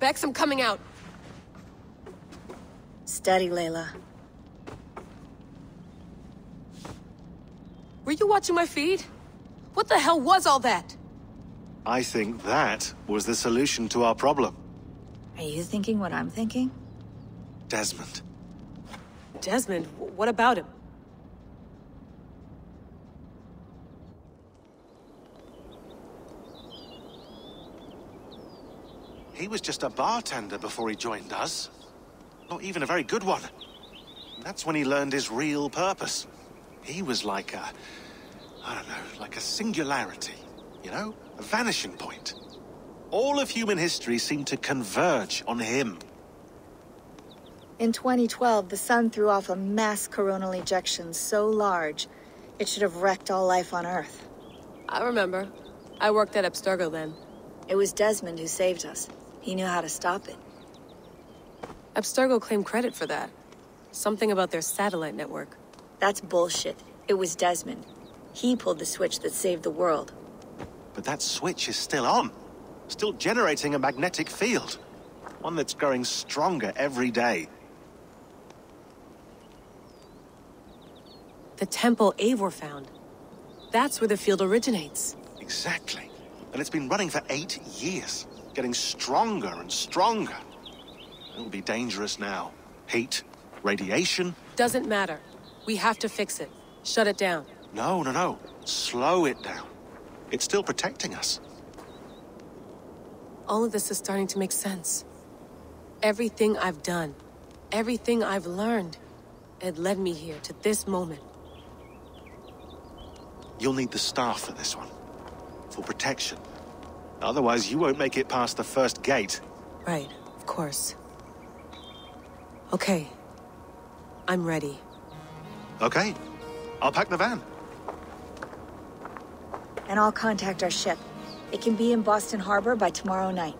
Bex, I'm coming out. Steady, Layla. Were you watching my feed? What the hell was all that? I think that was the solution to our problem. Are you thinking what I'm thinking? Desmond. Desmond? What about him? He was just a bartender before he joined us. Not even a very good one. That's when he learned his real purpose. He was like a... I don't know, like a singularity. You know? A vanishing point. All of human history seemed to converge on him. In 2012, the sun threw off a mass coronal ejection so large, it should have wrecked all life on Earth. I remember. I worked at Abstergo then. It was Desmond who saved us. He knew how to stop it. Abstergo claimed credit for that. Something about their satellite network. That's bullshit. It was Desmond. He pulled the switch that saved the world. But that switch is still on. Still generating a magnetic field. One that's growing stronger every day. The temple Eivor found. That's where the field originates. Exactly. And it's been running for 8 years. Getting stronger and stronger. It'll be dangerous now. Heat, radiation. Doesn't matter. We have to fix it. Shut it down. No. Slow it down. It's still protecting us. All of this is starting to make sense. Everything I've done, everything I've learned, it led me here to this moment. You'll need the staff for this one. For protection. Otherwise, you won't make it past the first gate. Right, of course. Okay. I'm ready. Okay. I'll pack the van. And I'll contact our ship. It can be in Boston Harbor by tomorrow night.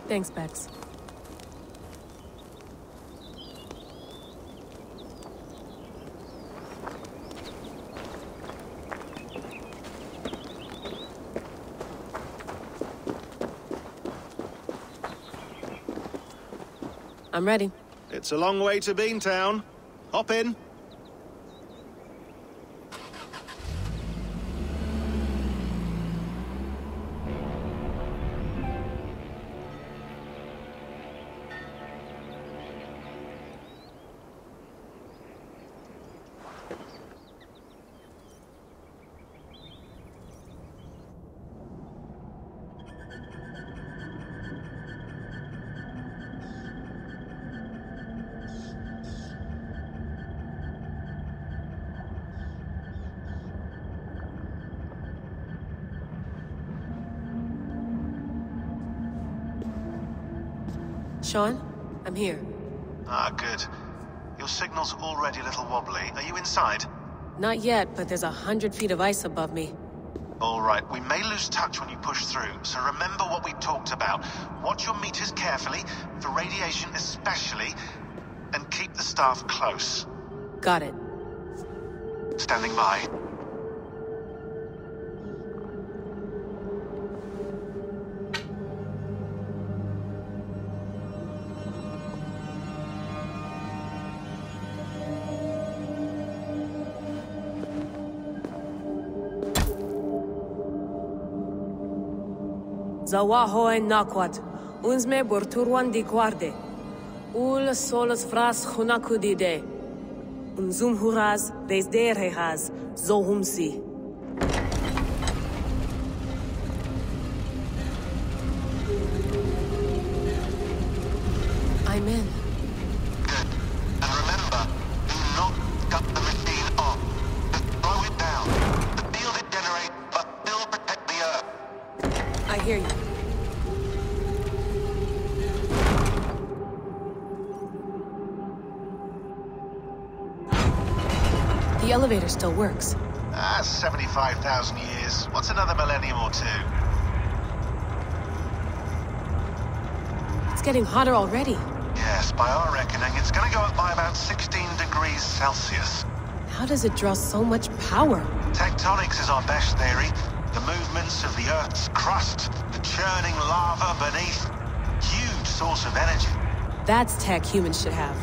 Thanks, Bex. I'm ready. It's a long way to Beantown. Hop in. Sean, I'm here. Ah, good. Your signal's already a little wobbly. Are you inside? Not yet, but there's 100 feet of ice above me. All right, we may lose touch when you push through, so remember what we talked about. Watch your meters carefully, for radiation especially, and keep the staff close. Got it. Standing by. Zawaho en nakwat, unsme borturwan di guarde. Ul solos fras hunakudide. Unzum huraz, desderehaz, zohumsi. I'm in. Good. And remember, do not cut the machine off. Just slow it down. The field it generates, but still protect the Earth. I hear you. The elevator still works. 75,000 years. What's another millennium or two? It's getting hotter already. Yes, by our reckoning, it's gonna go up by about 16 degrees Celsius. How does it draw so much power? Tectonics is our best theory. The movements of the Earth's crust, the churning lava beneath. Huge source of energy. That's tech humans should have.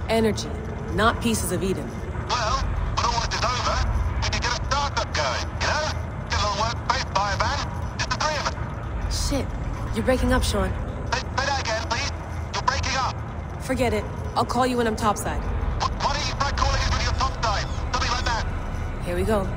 Energy, not pieces of Eden. Well, when all this is over, we can get a startup going, you know? Get a little workspace, buy a van, just the three of us. Shit, you're breaking up, Sean. Say that again, please. You're breaking up. Forget it. I'll call you when I'm topside. Why don't you try calling us when you're topside? Something like that. Here we go.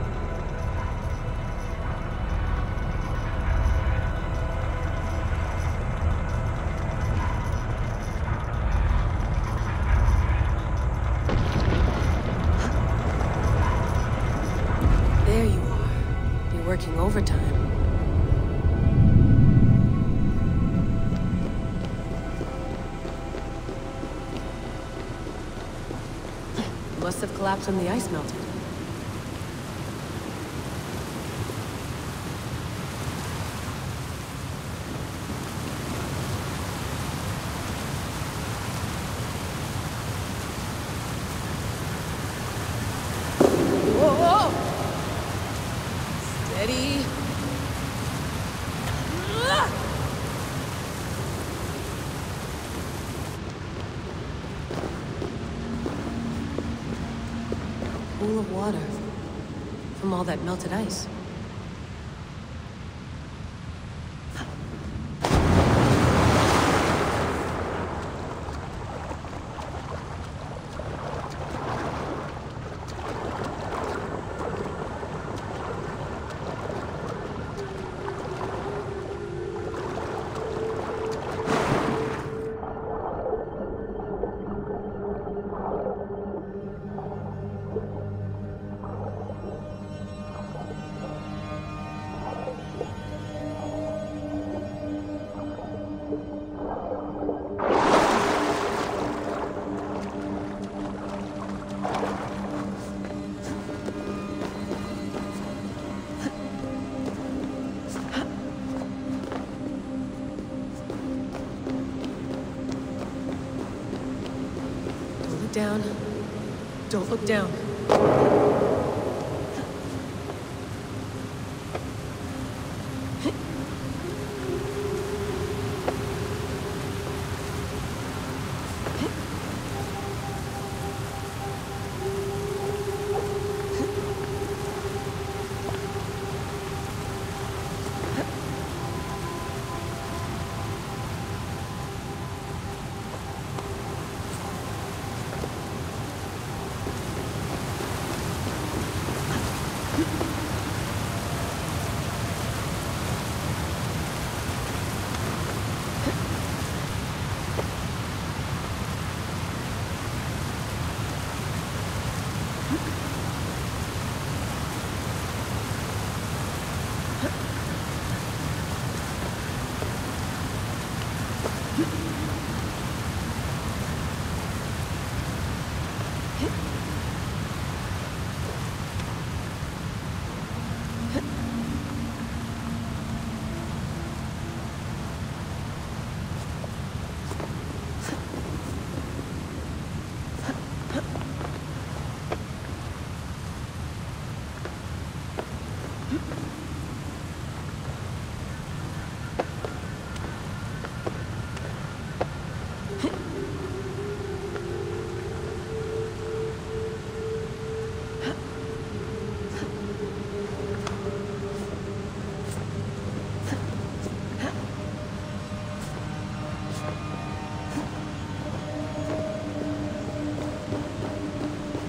There you are. You're working overtime. Must have collapsed when the ice melted. Whoa, whoa! Steady. Pool of water from all that melted ice. Down. Don't look down.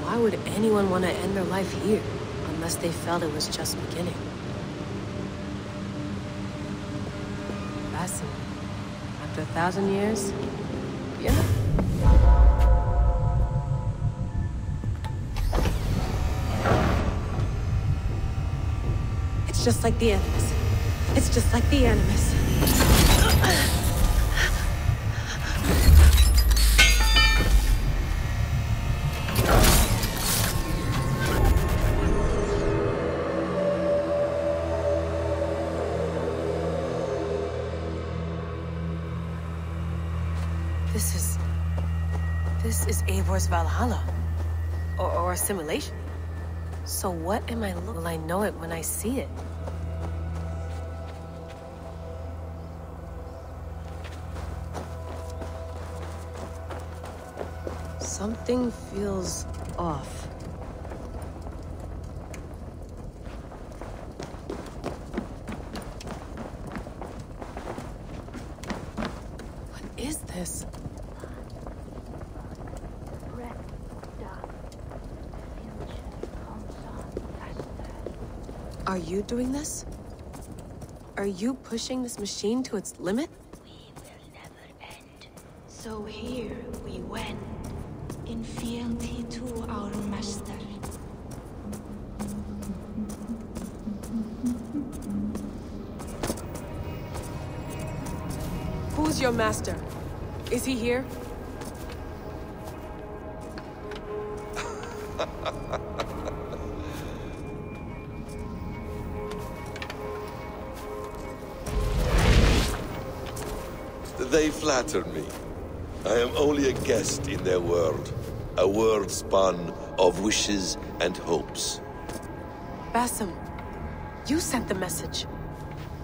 Why would anyone want to end their life here, unless they felt it was just beginning? Fascinating. After 1,000 years? Yeah. It's just like the Animus. It's just like the Animus. This is Eivor's Valhalla. Or a simulation. So what am I Will I know it when I see it? Something feels off. What is this? Are you doing this? Are you pushing this machine to its limit? We will never end. So here we went, in fealty to our master. Who's your master? Is he here? They flatter me. I am only a guest in their world. A world spun of wishes and hopes. Basim, you sent the message.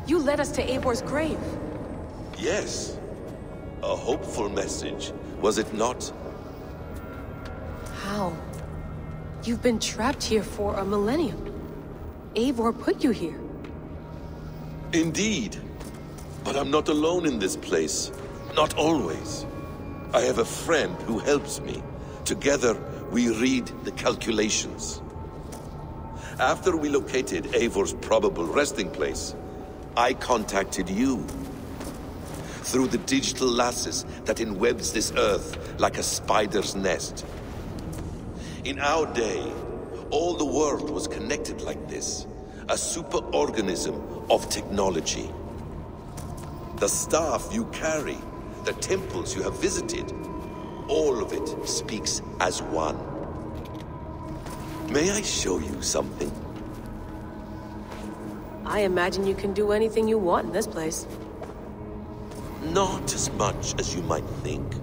You led us to Eivor's grave. Yes. A hopeful message, was it not? How? You've been trapped here for a millennium. Eivor put you here. Indeed. But I'm not alone in this place. Not always. I have a friend who helps me. Together, we read the calculations. After we located Eivor's probable resting place, I contacted you. Through the digital lasses that enwebs this earth like a spider's nest. In our day, all the world was connected like this. A superorganism of technology. The staff you carry, the temples you have visited, all of it speaks as one. May I show you something? I imagine you can do anything you want in this place. Not as much as you might think.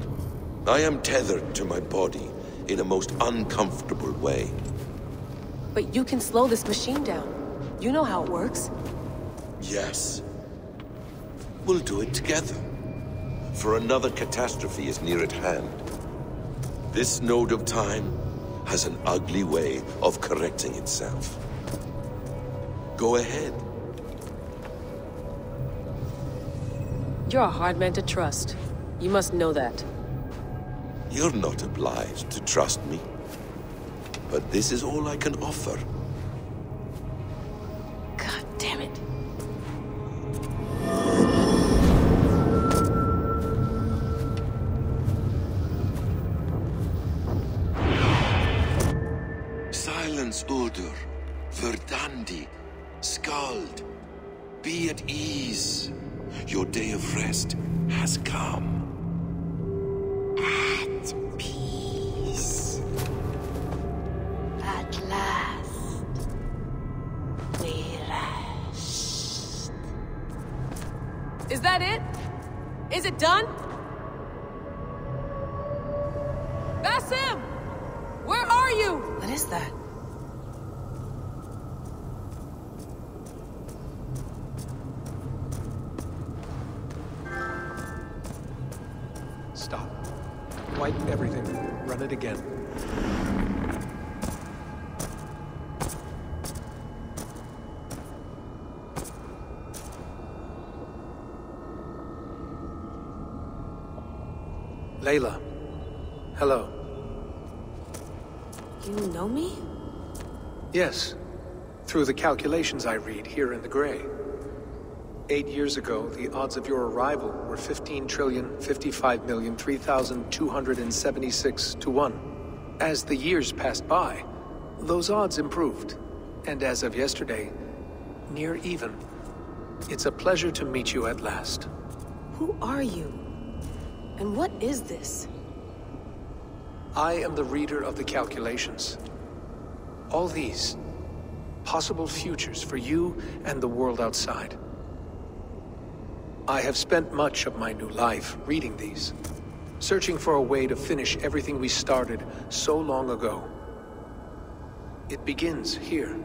I am tethered to my body in a most uncomfortable way. But you can slow this machine down. You know how it works. Yes. We'll do it together. For another catastrophe is near at hand. This node of time has an ugly way of correcting itself. Go ahead. You're a hard man to trust. You must know that. You're not obliged to trust me. But this is all I can offer. God damn it. Silence, Udur. Verdandi. Skald. Be at ease. Your day of rest has come. At peace. At last, we rest. Is that it? Is it done? Basim! Where are you? What is that? Stop. Wipe everything. Run it again. Layla. Hello. You know me? Yes. Through the calculations I read here in the Gray. 8 years ago, the odds of your arrival were 15,055,003,276 to 1. As the years passed by, those odds improved. And as of yesterday, near even. It's a pleasure to meet you at last. Who are you? And what is this? I am the reader of the calculations. All these, possible futures for you and the world outside. I have spent much of my new life reading these, searching for a way to finish everything we started so long ago. It begins here.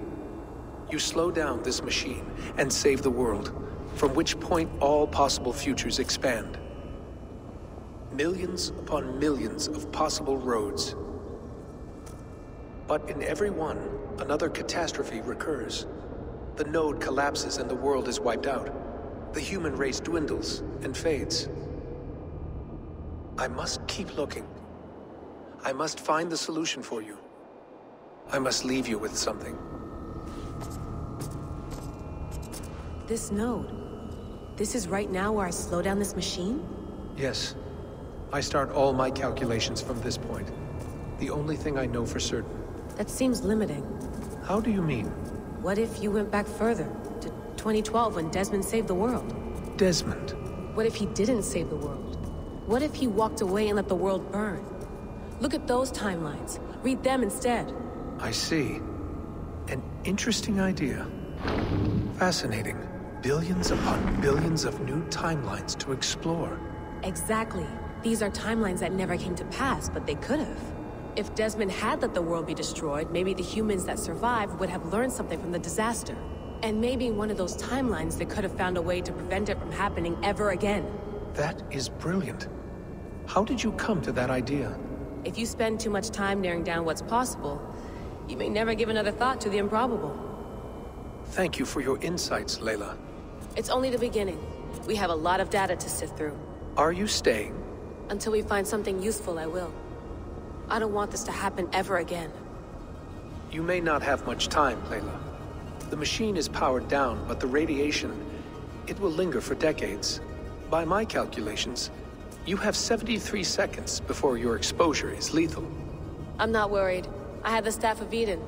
You slow down this machine and save the world, from which point all possible futures expand. Millions upon millions of possible roads. But in every one, another catastrophe recurs. The node collapses and the world is wiped out. The human race dwindles and fades. I must keep looking. I must find the solution for you. I must leave you with something. This node. This is right now where I slow down this machine? Yes. I start all my calculations from this point. The only thing I know for certain. That seems limiting. How do you mean? What if you went back further, to 2012 when Desmond saved the world? Desmond? What if he didn't save the world? What if he walked away and let the world burn? Look at those timelines. Read them instead. I see. An interesting idea. Fascinating. Billions upon billions of new timelines to explore. Exactly. These are timelines that never came to pass, but they could have. If Desmond had let the world be destroyed, maybe the humans that survived would have learned something from the disaster. And maybe in one of those timelines they could have found a way to prevent it from happening ever again. That is brilliant. How did you come to that idea? If you spend too much time narrowing down what's possible, you may never give another thought to the improbable. Thank you for your insights, Layla. It's only the beginning. We have a lot of data to sift through. Are you staying? Until we find something useful, I will. I don't want this to happen ever again. You may not have much time, Layla. The machine is powered down, but the radiation, it will linger for decades. By my calculations, you have 73 seconds before your exposure is lethal. I'm not worried. I have the Staff of Eden.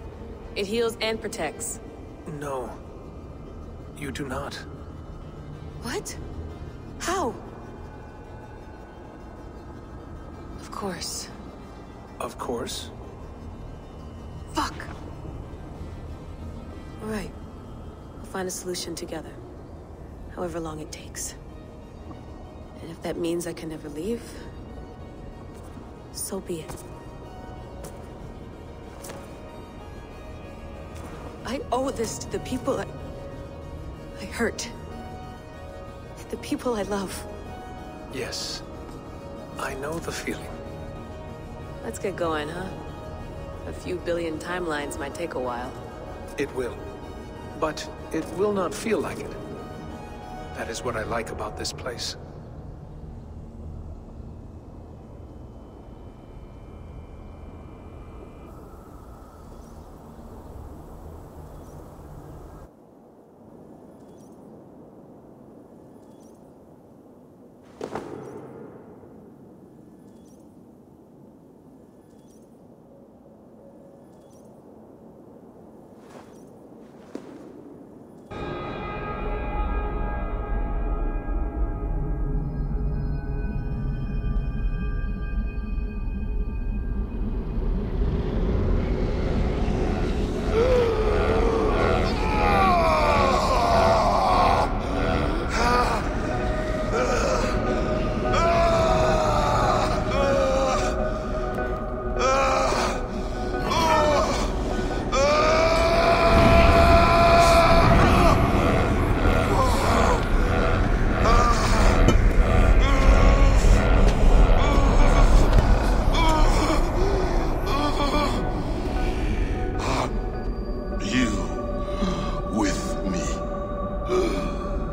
It heals and protects. No. You do not. What? How? Of course. Of course. Fuck! All right. We'll find a solution together. However long it takes. And if that means I can never leave, so be it. I owe this to the people I hurt. The people I love. Yes. I know the feeling. Let's get going, huh? A few billion timelines might take a while. It will. But it will not feel like it. That is what I like about this place.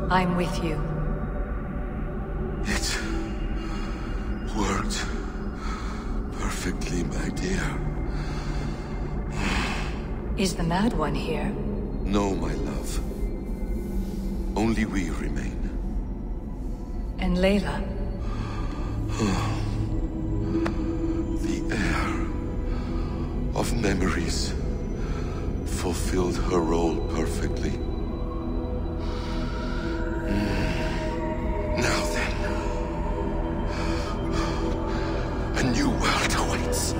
I'm with you. It worked perfectly, my dear. Is the Mad One here? No, my love. Only we remain. And Layla? The air of memories fulfilled her role perfectly. Now then, a new world awaits.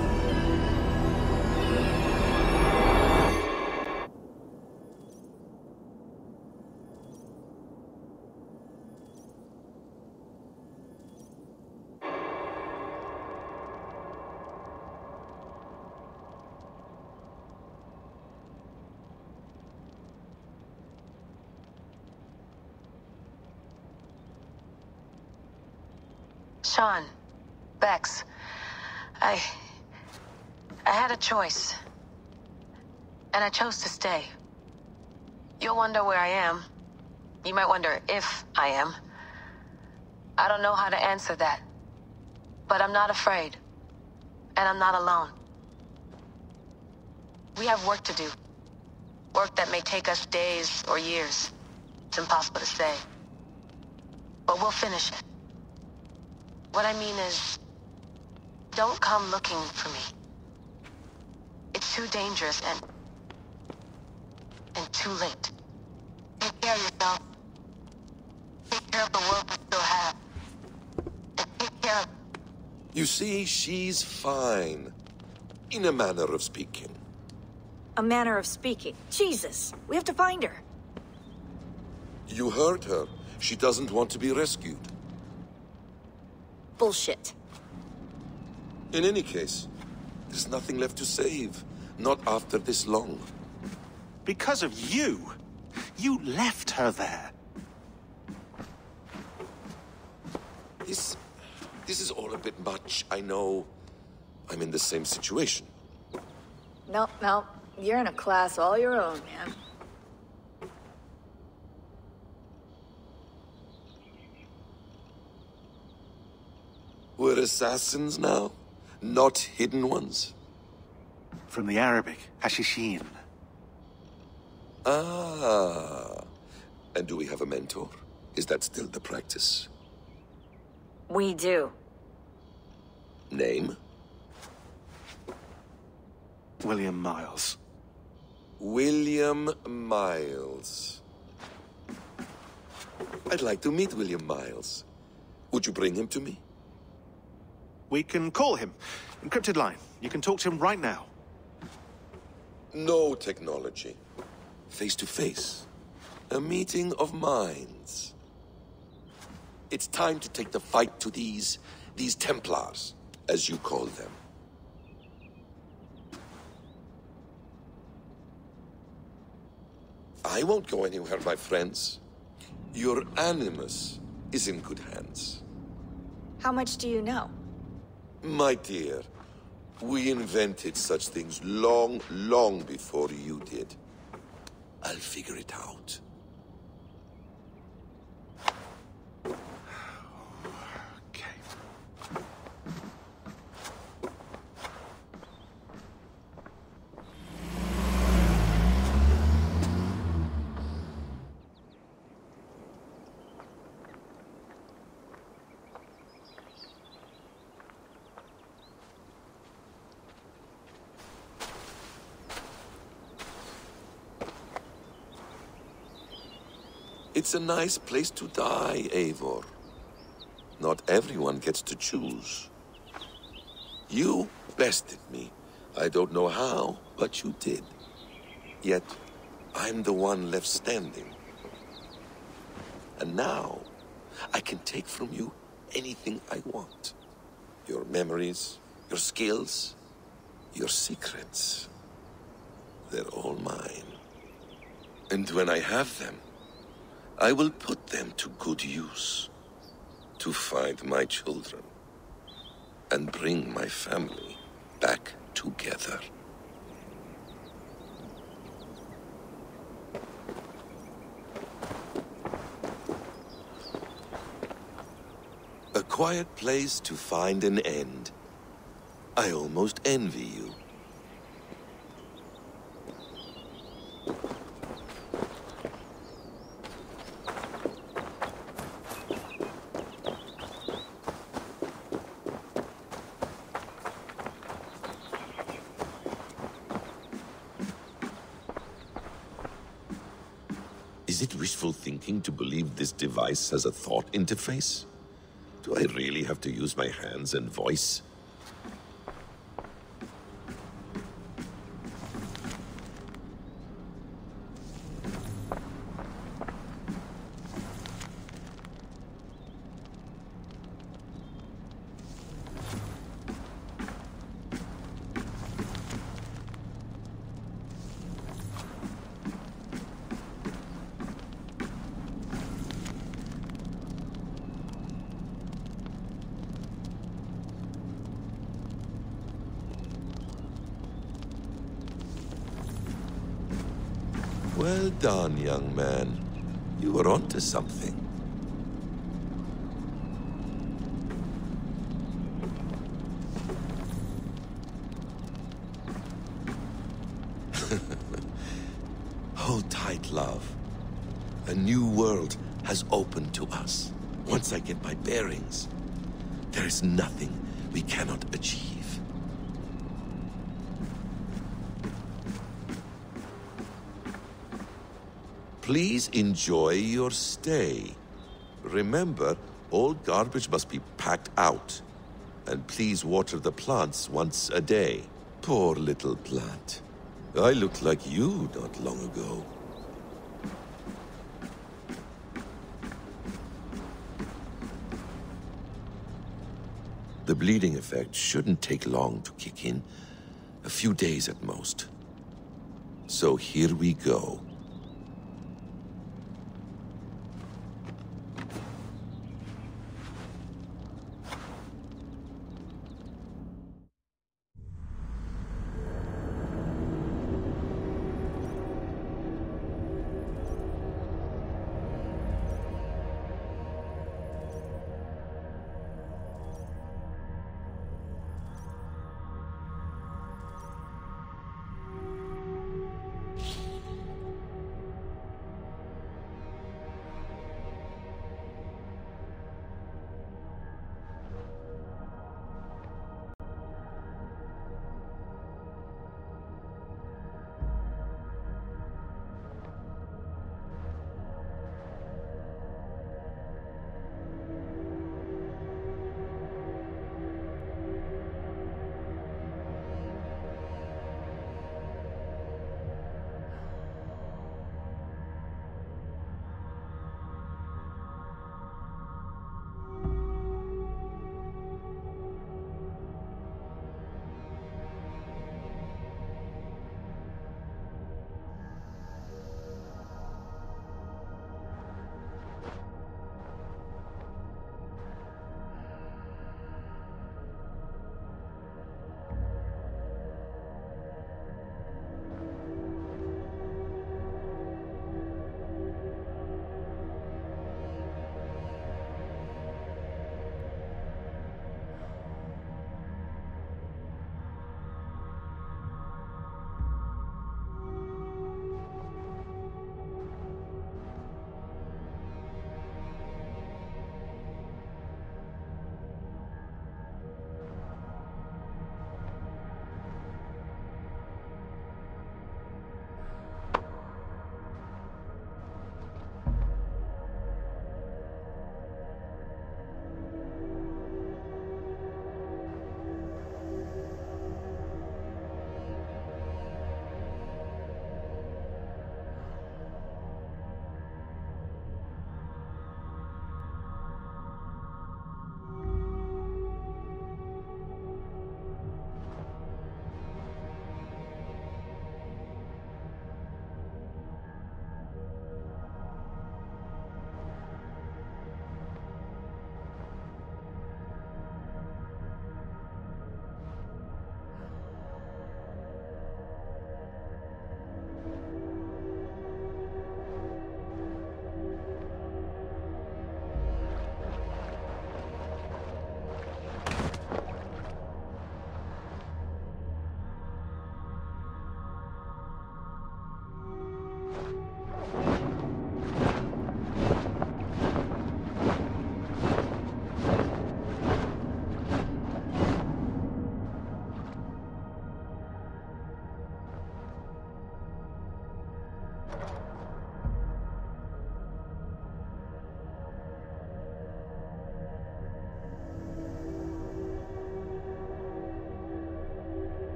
Sean, Vex, I had a choice. And I chose to stay. You'll wonder where I am. You might wonder if I am. I don't know how to answer that. But I'm not afraid. And I'm not alone. We have work to do. Work that may take us days or years. It's impossible to say. But we'll finish it. What I mean is, don't come looking for me. It's too dangerous and too late. Take care of yourself. Take care of the world we still have. And take care of... You see, she's fine. In a manner of speaking. A manner of speaking. Jesus, we have to find her. You heard her. She doesn't want to be rescued. Bullshit. In any case, there's nothing left to save. Not after this long. Because of you. You left her there. This is all a bit much, I know. I'm in the same situation. Nope. You're in a class all your own, man. We're assassins now? Not hidden ones? From the Arabic, Hashishin. Ah. And do we have a mentor? Is that still the practice? We do. Name? William Miles. William Miles. I'd like to meet William Miles. Would you bring him to me? We can call him. Encrypted line. You can talk to him right now. No technology. Face to face. A meeting of minds. It's time to take the fight to these Templars, as you call them. I won't go anywhere, my friends. Your Animus is in good hands. How much do you know? My dear, we invented such things long, long before you did. I'll figure it out. Okay. It's a nice place to die, Eivor. Not everyone gets to choose. You bested me. I don't know how, but you did. Yet, I'm the one left standing. And now, I can take from you anything I want. Your memories, your skills, your secrets. They're all mine. And when I have them, I will put them to good use. To find my children. And bring my family back together. A quiet place to find an end. I almost envy you. Is it wishful thinking to believe this device has a thought interface? Do I really have to use my hands and voice? Well done, young man. You were onto something. Hold tight, love. A new world has opened to us. Once I get my bearings, there is nothing we cannot achieve. Please enjoy your stay. Remember, all garbage must be packed out. And please water the plants once a day. Poor little plant. I looked like you not long ago. The bleeding effect shouldn't take long to kick in. A few days at most. So here we go.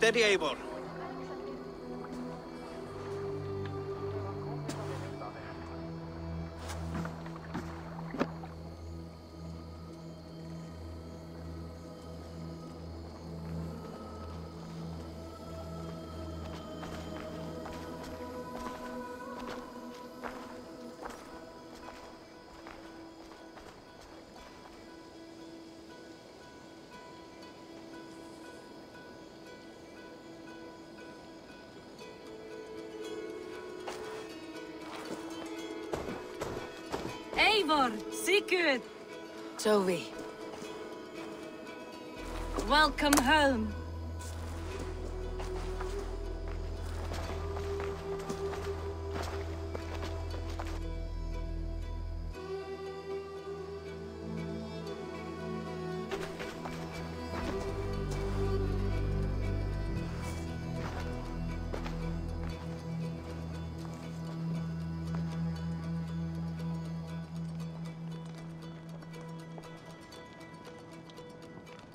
Steady, Eivor. Eivor, Sigurd! Tovi. Welcome home.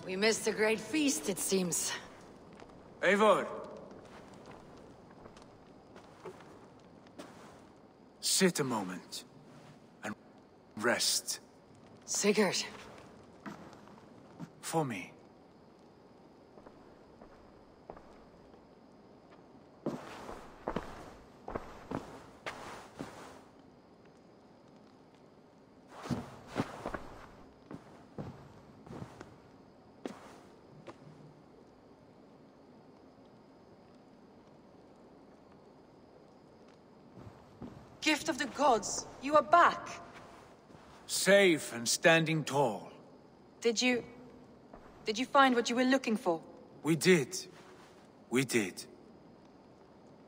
We missed a great feast, it seems. Eivor! Sit a moment. And rest. Sigurd. For me. Gift of the gods, you are back. Safe and standing tall. Did you find what you were looking for? We did. We did.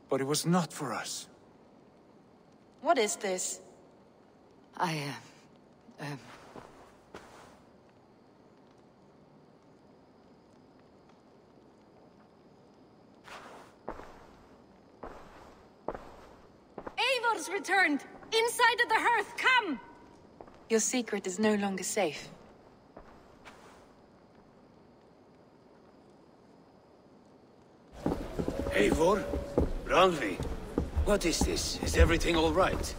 But it was not for us. What is this? Eivor's returned! Inside of the hearth, come! Your secret is no longer safe. Eivor? Randvi? What is this? Is everything all right?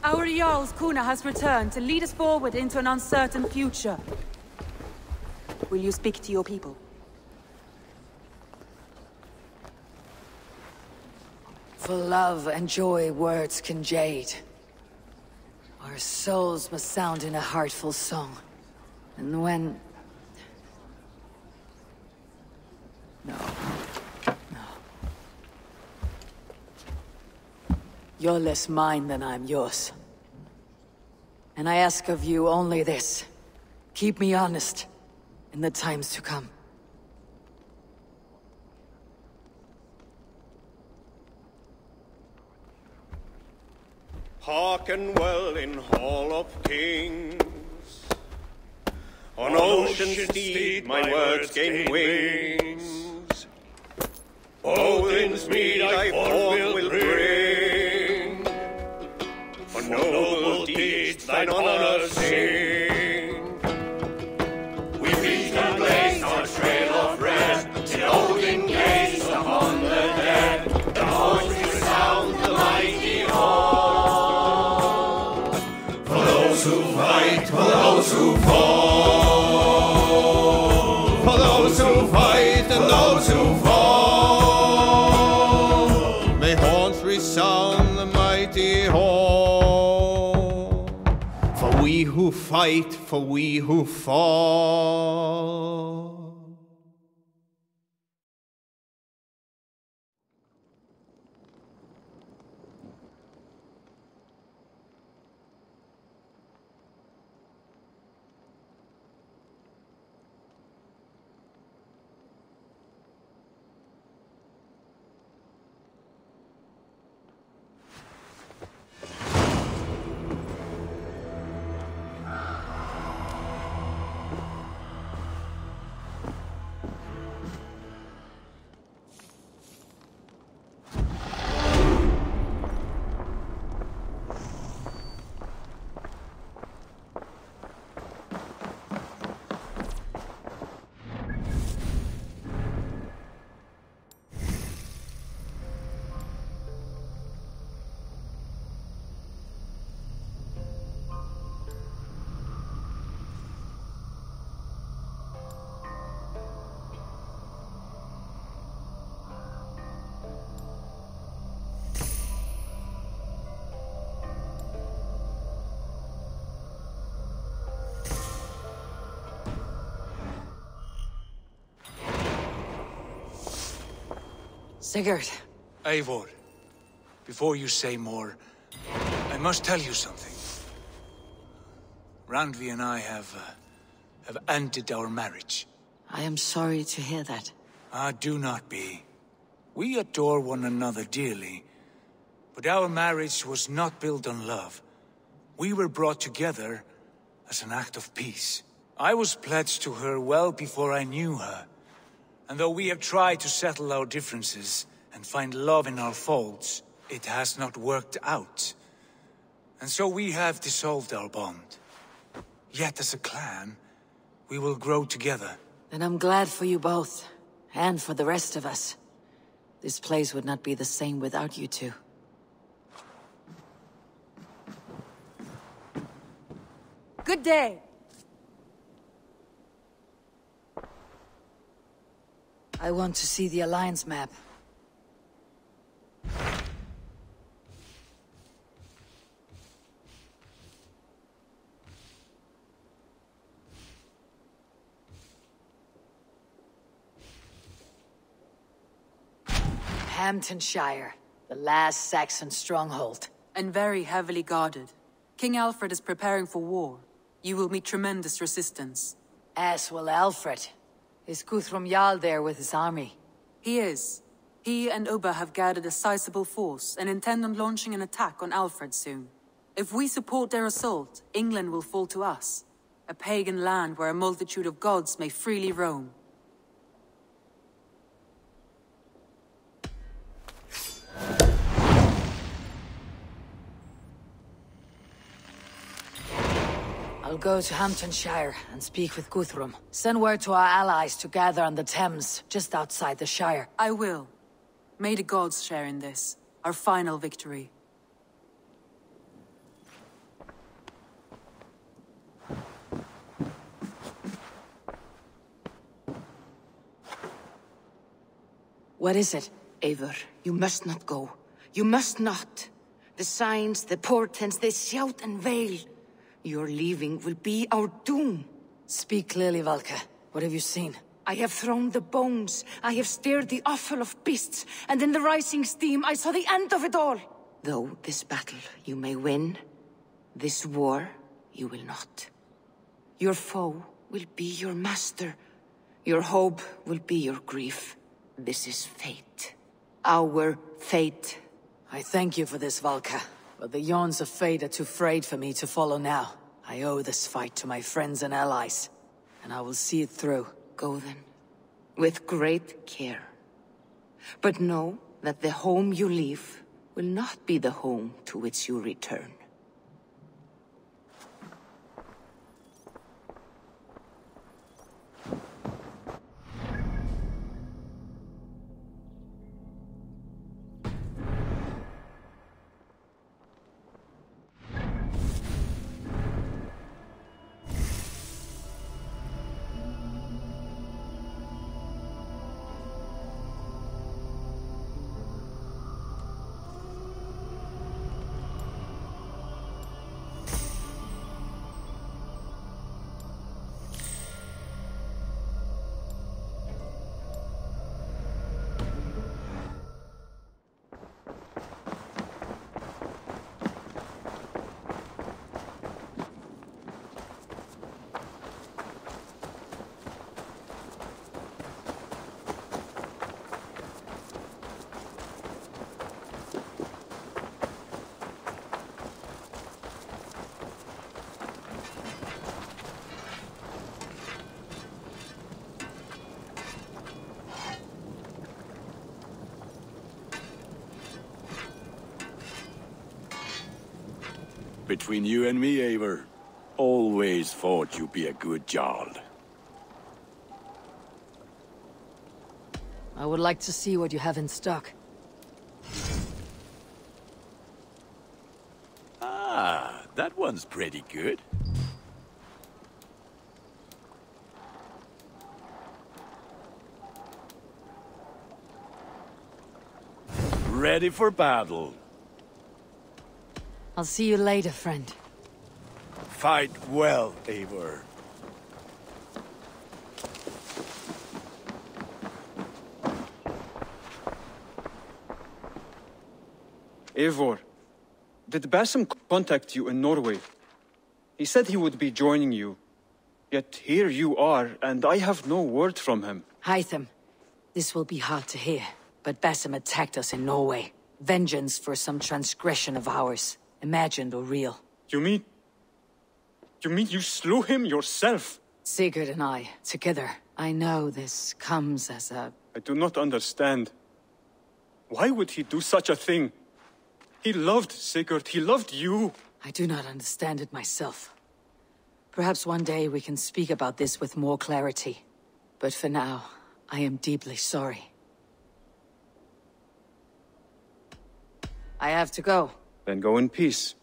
Our Jarl's Kuna has returned to lead us forward into an uncertain future. Will you speak to your people? For love and joy words can jade. Our souls must sound in a heartful song. And when... No. You're less mine than I'm yours. And I ask of you only this. Keep me honest in the times to come. Hearken well in Hall of Kings. On ocean steed my words gain wings. Odin's mead I forth will bring. For noble deeds thine honor sing. We reach the place our trail of rest, till Odin gazed upon the dead. The voice resound the mighty hall. For those who fight, for those who fall. For those who fight and those who fall. May horns resound the mighty hall. For we who fight, for we who fall. Sigurd. Eivor, before you say more, I must tell you something. Randvi and I have ended our marriage. I am sorry to hear that. Ah, do not be. We adore one another dearly, but our marriage was not built on love. We were brought together as an act of peace. I was pledged to her well before I knew her, and though we have tried to settle our differences and find love in our faults, it has not worked out. And so we have dissolved our bond. Yet as a clan, we will grow together. Then I'm glad for you both, and for the rest of us. This place would not be the same without you two. Good day! I want to see the Alliance map. Hamptonshire, the last Saxon stronghold. And very heavily guarded. King Alfred is preparing for war. You will meet tremendous resistance. As will Alfred. Is Guthrum Jarl there with his army? He is. He and Ubba have gathered a sizable force and intend on launching an attack on Alfred soon. If we support their assault, England will fall to us. A pagan land where a multitude of gods may freely roam. I'll go to Hamptonshire and speak with Guthrum. Send word to our allies to gather on the Thames, just outside the Shire. I will. May the gods share in this, our final victory. What is it? Eivor, you must not go. You must not. The signs, the portents, they shout and wail. Your leaving will be our doom. Speak clearly, Valka. What have you seen? I have thrown the bones. I have stirred the offal of beasts. And in the rising steam, I saw the end of it all. Though this battle you may win, this war you will not. Your foe will be your master. Your hope will be your grief. This is fate. Our fate. I thank you for this, Valka. But the yawns of fate are too frayed for me to follow now. I owe this fight to my friends and allies, and I will see it through. Go then, with great care. But know that the home you leave will not be the home to which you return. Between you and me, Eivor, always thought you'd be a good Jarl. I would like to see what you have in stock. Ah, that one's pretty good. Ready for battle. I'll see you later, friend. Fight well, Eivor. Eivor, did Basim contact you in Norway? He said he would be joining you. Yet here you are, and I have no word from him. Hytham, this will be hard to hear, but Basim attacked us in Norway. Vengeance for some transgression of ours, imagined or real. You mean you slew him yourself? Sigurd and I, together. I know this comes as a... I do not understand. Why would he do such a thing? He loved Sigurd, he loved you. I do not understand it myself. Perhaps one day we can speak about this with more clarity. But for now, I am deeply sorry. I have to go. Then go in peace.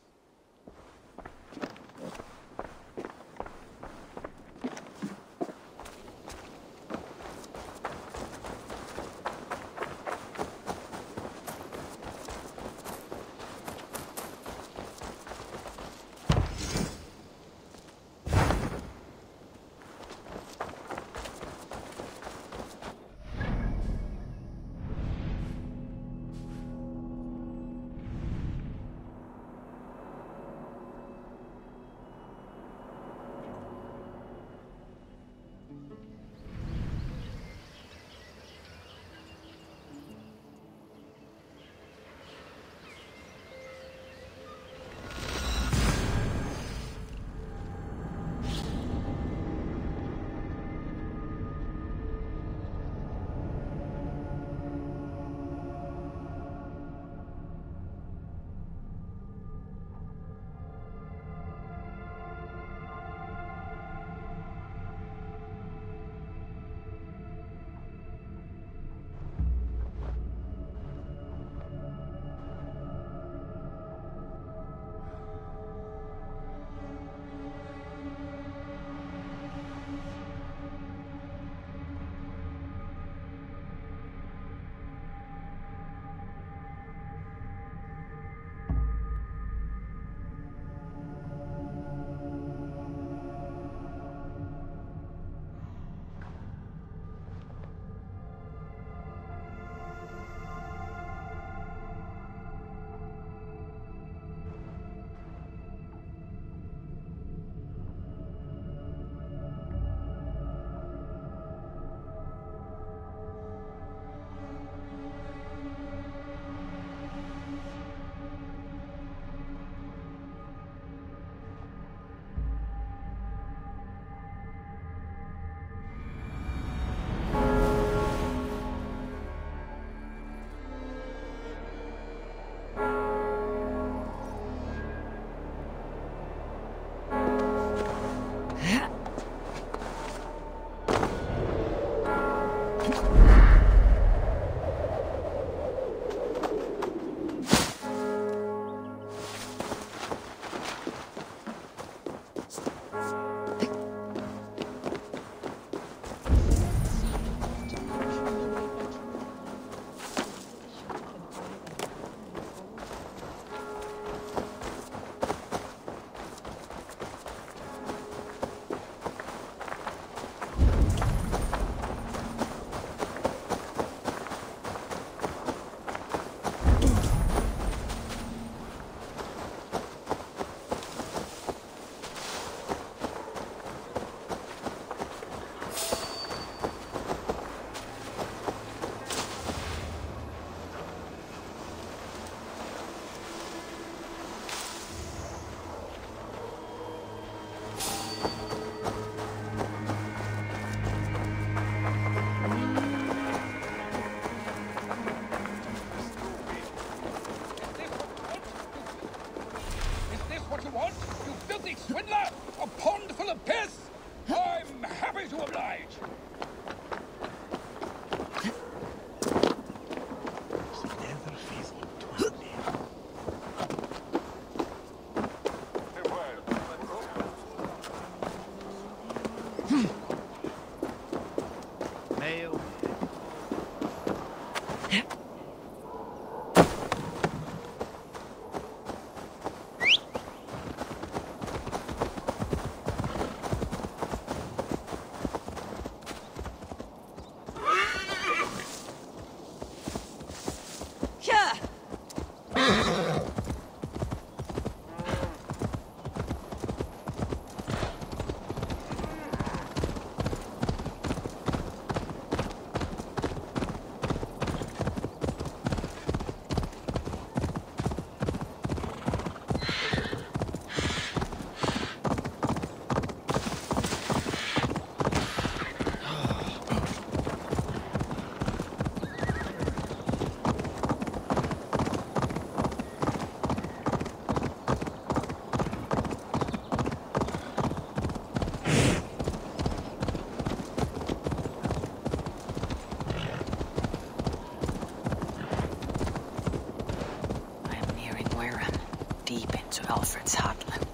Alfred's heartland.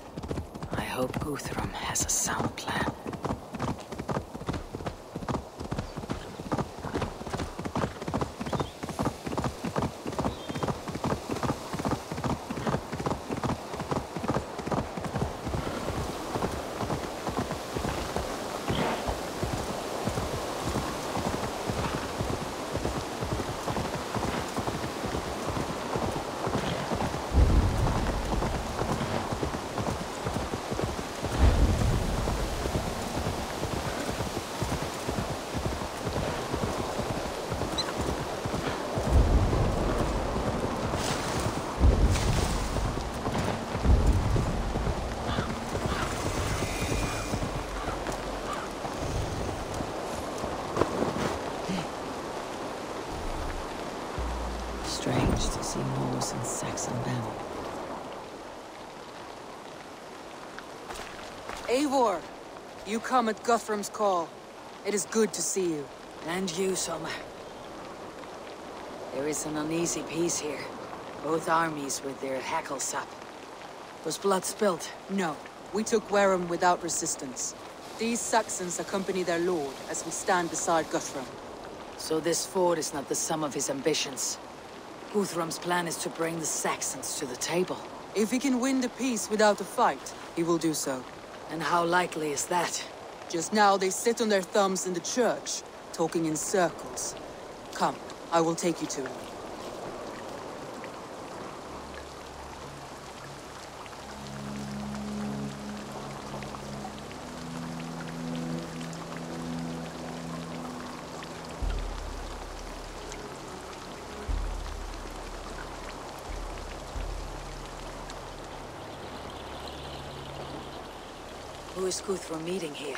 I hope Guthrum has a sound plan. Strange to see Norse and Saxon battle. Eivor! You come at Guthrum's call. It is good to see you. And you, Soma. There is an uneasy peace here. Both armies with their hackles up. Was blood spilled? No. We took Wareham without resistance. These Saxons accompany their lord as we stand beside Guthrum. So this fort is not the sum of his ambitions. Guthrum's plan is to bring the Saxons to the table. If he can win the peace without a fight, he will do so. And how likely is that? Just now they sit on their thumbs in the church, talking in circles. Come, I will take you to him. Who is Guthrum meeting here?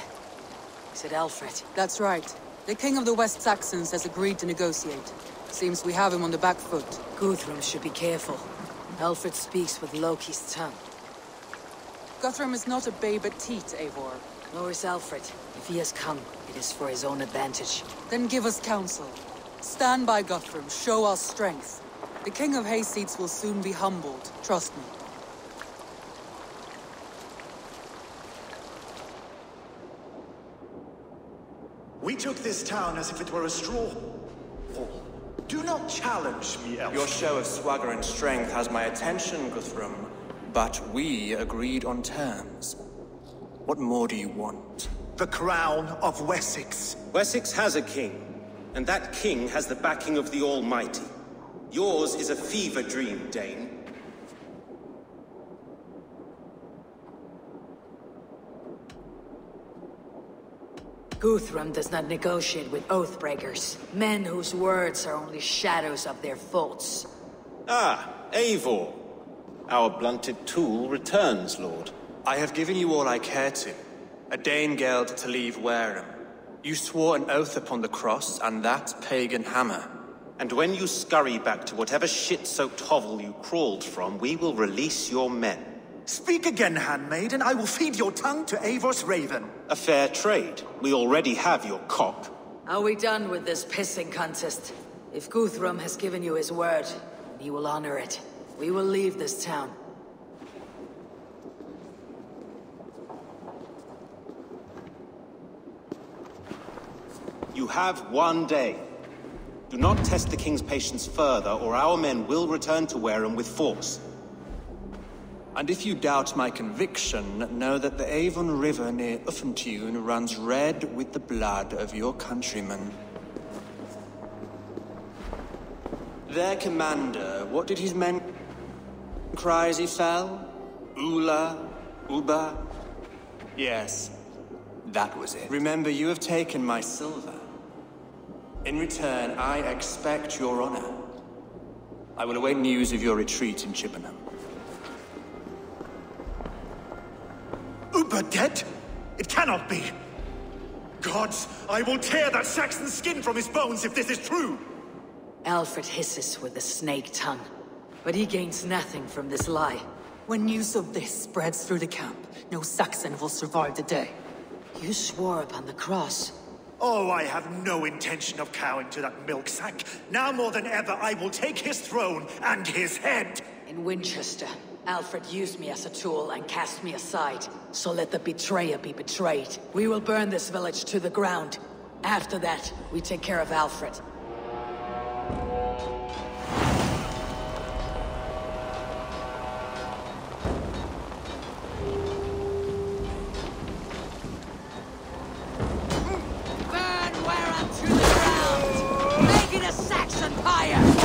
Is it Alfred? That's right. The King of the West Saxons has agreed to negotiate. Seems we have him on the back foot. Guthrum should be careful. Alfred speaks with Loki's tongue. Guthrum is not a babe at teat, Eivor. Nor is Alfred. If he has come, it is for his own advantage. Then give us counsel. Stand by Guthrum, show our strength. The King of Hayseeds will soon be humbled, trust me. We took this town as if it were a straw hall. Do not challenge me, Elf. Your show of swagger and strength has my attention, Guthrum. But we agreed on terms. What more do you want? The crown of Wessex. Wessex has a king, and that king has the backing of the Almighty. Yours is a fever dream, Dane. Guthrum does not negotiate with oathbreakers, men whose words are only shadows of their faults. Ah, Eivor. Our blunted tool returns, Lord. I have given you all I care to. A Danegeld to leave Wareham. You swore an oath upon the cross, and that pagan hammer. And when you scurry back to whatever shit-soaked hovel you crawled from, we will release your men. Speak again, handmaid, and I will feed your tongue to Eivor's raven. A fair trade. We already have your cock. Are we done with this pissing contest? If Guthrum has given you his word, he will honor it. We will leave this town. You have one day. Do not test the king's patience further, or our men will return to Wareham with force. And if you doubt my conviction, know that the Avon River near Uffentune runs red with the blood of your countrymen. Their commander, what did his men cry as he fell? Ula? Uba? Yes, that was it. Remember, you have taken my silver. In return, I expect your honor. I will await news of your retreat in Chippenham. Uber dead? It cannot be! Gods, I will tear that Saxon's skin from his bones if this is true! Alfred hisses with a snake tongue, but he gains nothing from this lie. When news of this spreads through the camp, no Saxon will survive the day. You swore upon the cross. Oh, I have no intention of cowing to that milksack. Now more than ever, I will take his throne and his head! In Winchester, Alfred used me as a tool and cast me aside. So let the betrayer be betrayed. We will burn this village to the ground. After that, we take care of Alfred. Burn Warren to the ground! Make it a Saxon pyre!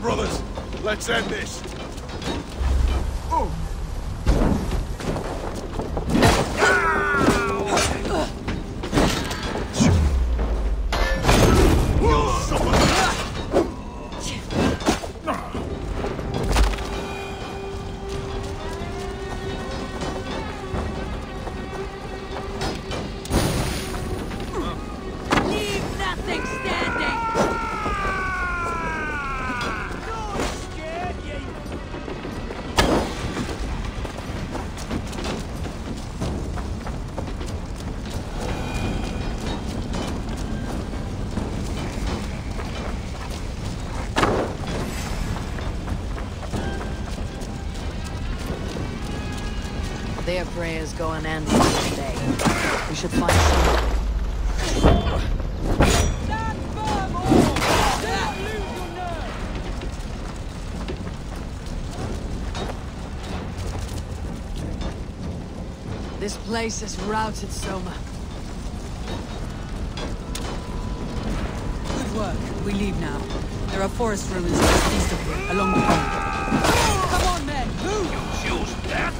Brothers, let's end this. Their prayers go unanswered today. We should find someone. This place is routed, Soma. Good work. We leave now. There are forest ruins just east of here, along the road. Come on, men! Move! You choose death?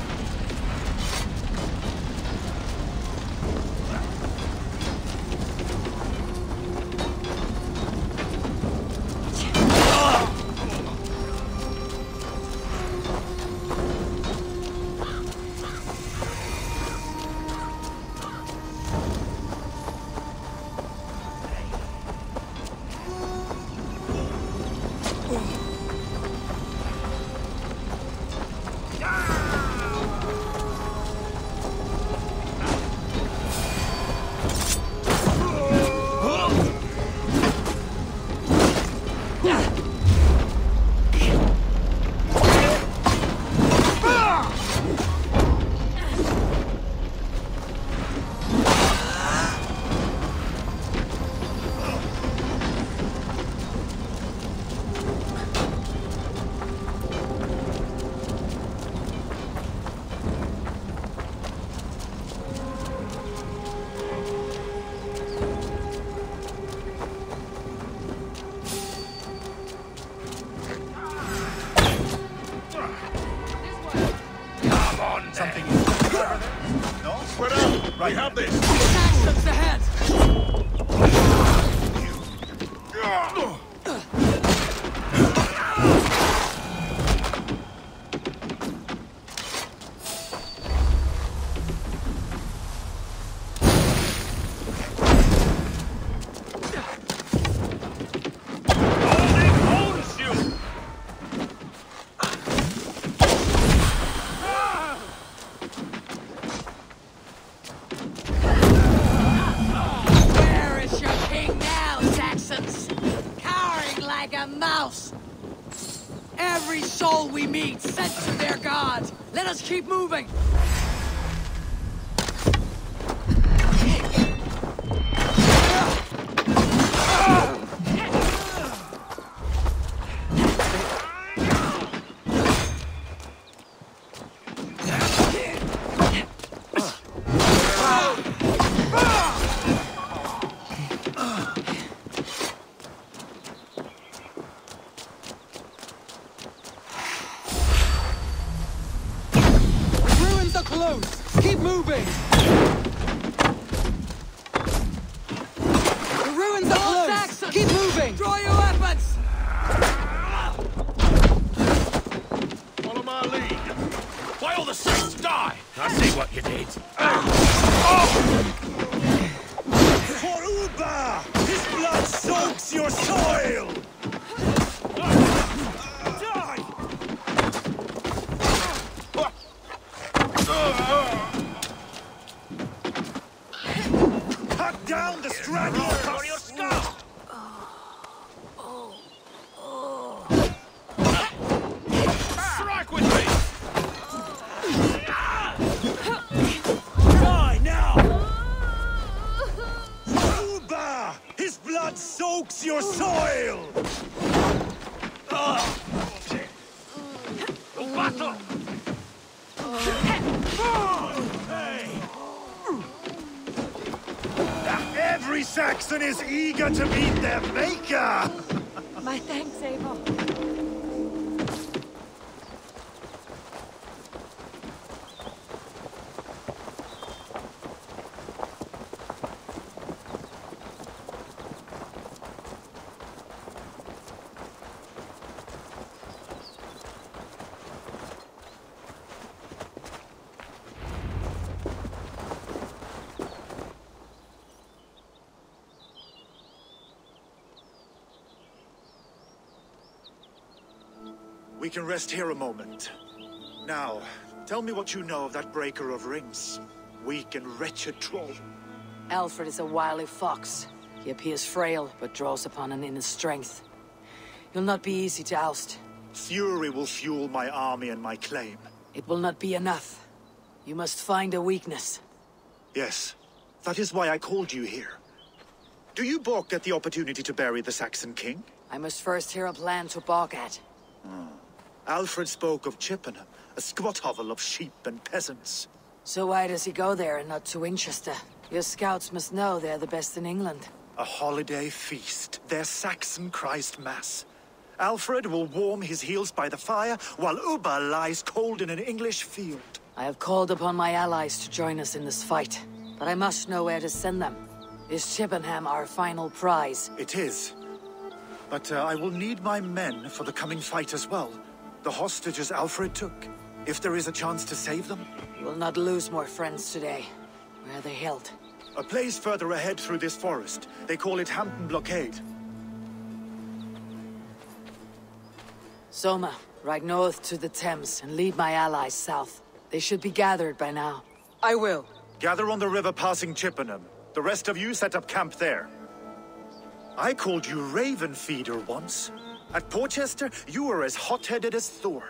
I have this! Saxons ahead! Every soul we meet sent to their god. Let us keep moving. Keep moving! The ruins are close! Saxons. Keep moving! Draw your weapons! Follow my lead. Why all the Saxons die? I see what you did. For Uba! His blood soaks your soil! Cut down the straggler for your skull! Strike with me! Die now! Uba! His blood soaks your soil! Battle! Every Saxon is eager to meet their maker! My thanks, Eivor. We can rest here a moment. Now, tell me what you know of that breaker of rings. Weak and wretched troll. Alfred is a wily fox. He appears frail, but draws upon an inner strength. He'll not be easy to oust. Fury will fuel my army and my claim. It will not be enough. You must find a weakness. Yes, that is why I called you here. Do you balk at the opportunity to bury the Saxon king? I must first hear a plan to balk at. Alfred spoke of Chippenham, a squat hovel of sheep and peasants. So why does he go there and not to Winchester? Your scouts must know they're the best in England. A holiday feast, their Saxon Christ Mass. Alfred will warm his heels by the fire, while Ubba lies cold in an English field. I have called upon my allies to join us in this fight, but I must know where to send them. Is Chippenham our final prize? It is. But I will need my men for the coming fight as well. The hostages Alfred took. If there is a chance to save them. You will not lose more friends today. Where are they held? A place further ahead through this forest. They call it Hampton Blockade. Soma, ride north to the Thames and lead my allies south. They should be gathered by now. I will. Gather on the river passing Chippenham. The rest of you set up camp there. I called you Raven Feeder once. At Porchester, you were as hot-headed as Thor.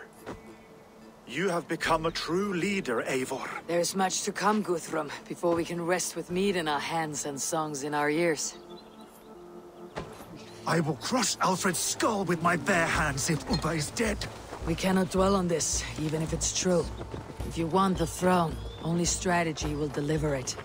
You have become a true leader, Eivor. There's much to come, Guthrum, before we can rest with mead in our hands and songs in our ears. I will crush Alfred's skull with my bare hands if Ubba is dead. We cannot dwell on this, even if it's true. If you want the throne, only strategy will deliver it.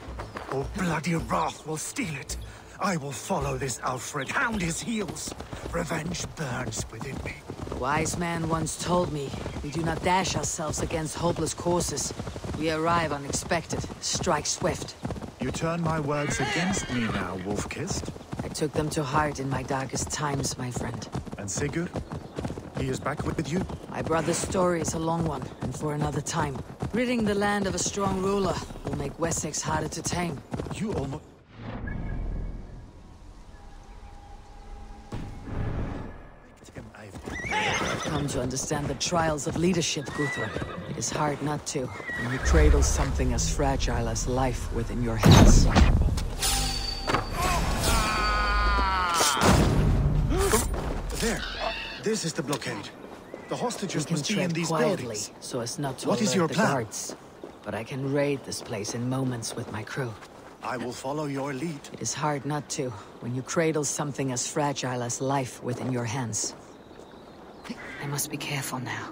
Or bloody wrath will steal it. I will follow this Alfred, hound his heels. Revenge burns within me. A wise man once told me, we do not dash ourselves against hopeless courses. We arrive unexpected, strike swift. You turn my words against me now, Wolf-Kissed. I took them to heart in my darkest times, my friend. And Sigurd? He is back with you? My brother's story is a long one, and for another time. Ridding the land of a strong ruler will make Wessex harder to tame. You almost... I've come to understand the trials of leadership, Guthrum. It is hard not to, when you cradle something as fragile as life within your hands. There. This is the blockade. The hostages must be in these quietly, buildings. so as not to What is alert your the plan? guards. But I can raid this place in moments with my crew. I will follow your lead. It is hard not to, when you cradle something as fragile as life within your hands. I must be careful now.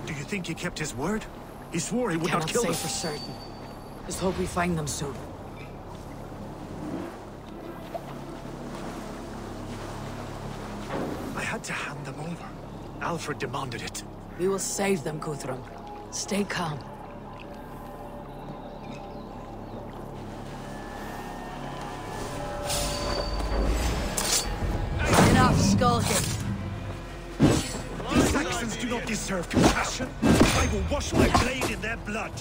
Do you think he kept his word? He swore he would not kill say them. for certain. Just hope we find them soon. I had to hand them over. Alfred demanded it. We will save them, Guthrum. Stay calm. Enough skulking. These Saxons do not deserve compassion. I will wash my blade in their blood.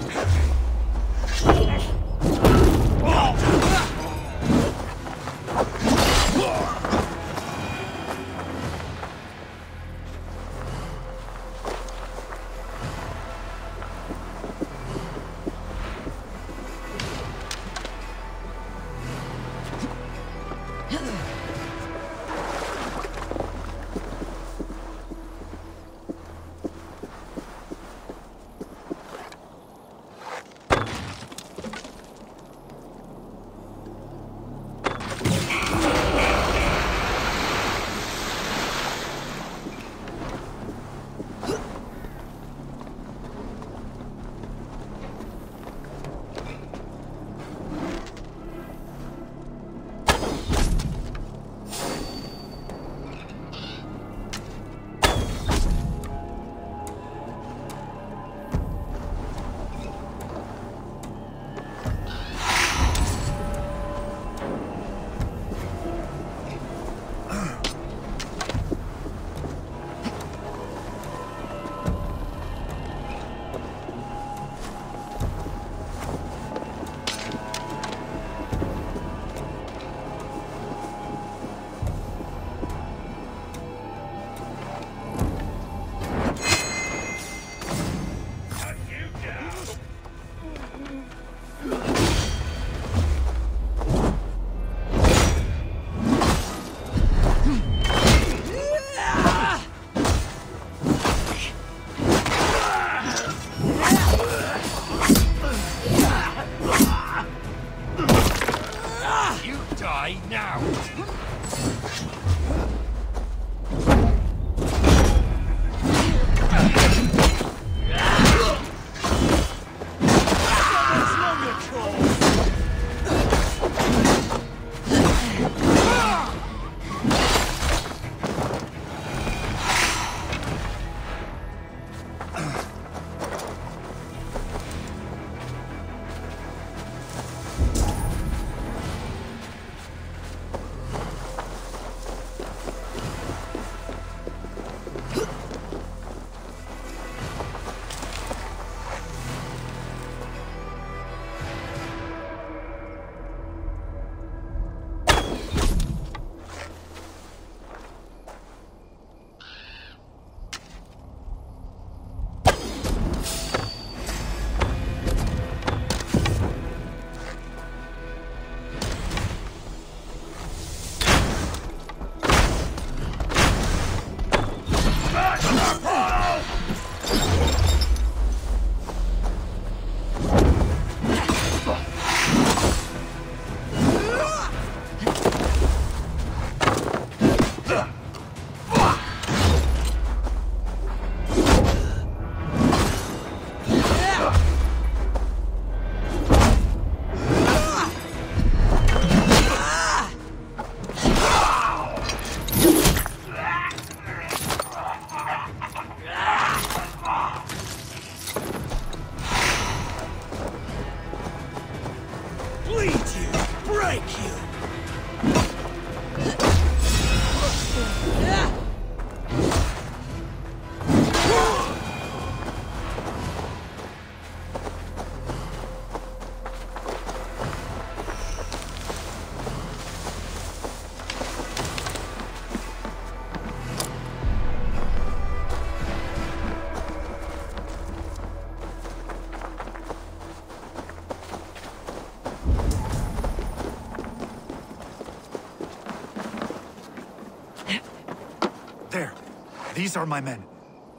These are my men.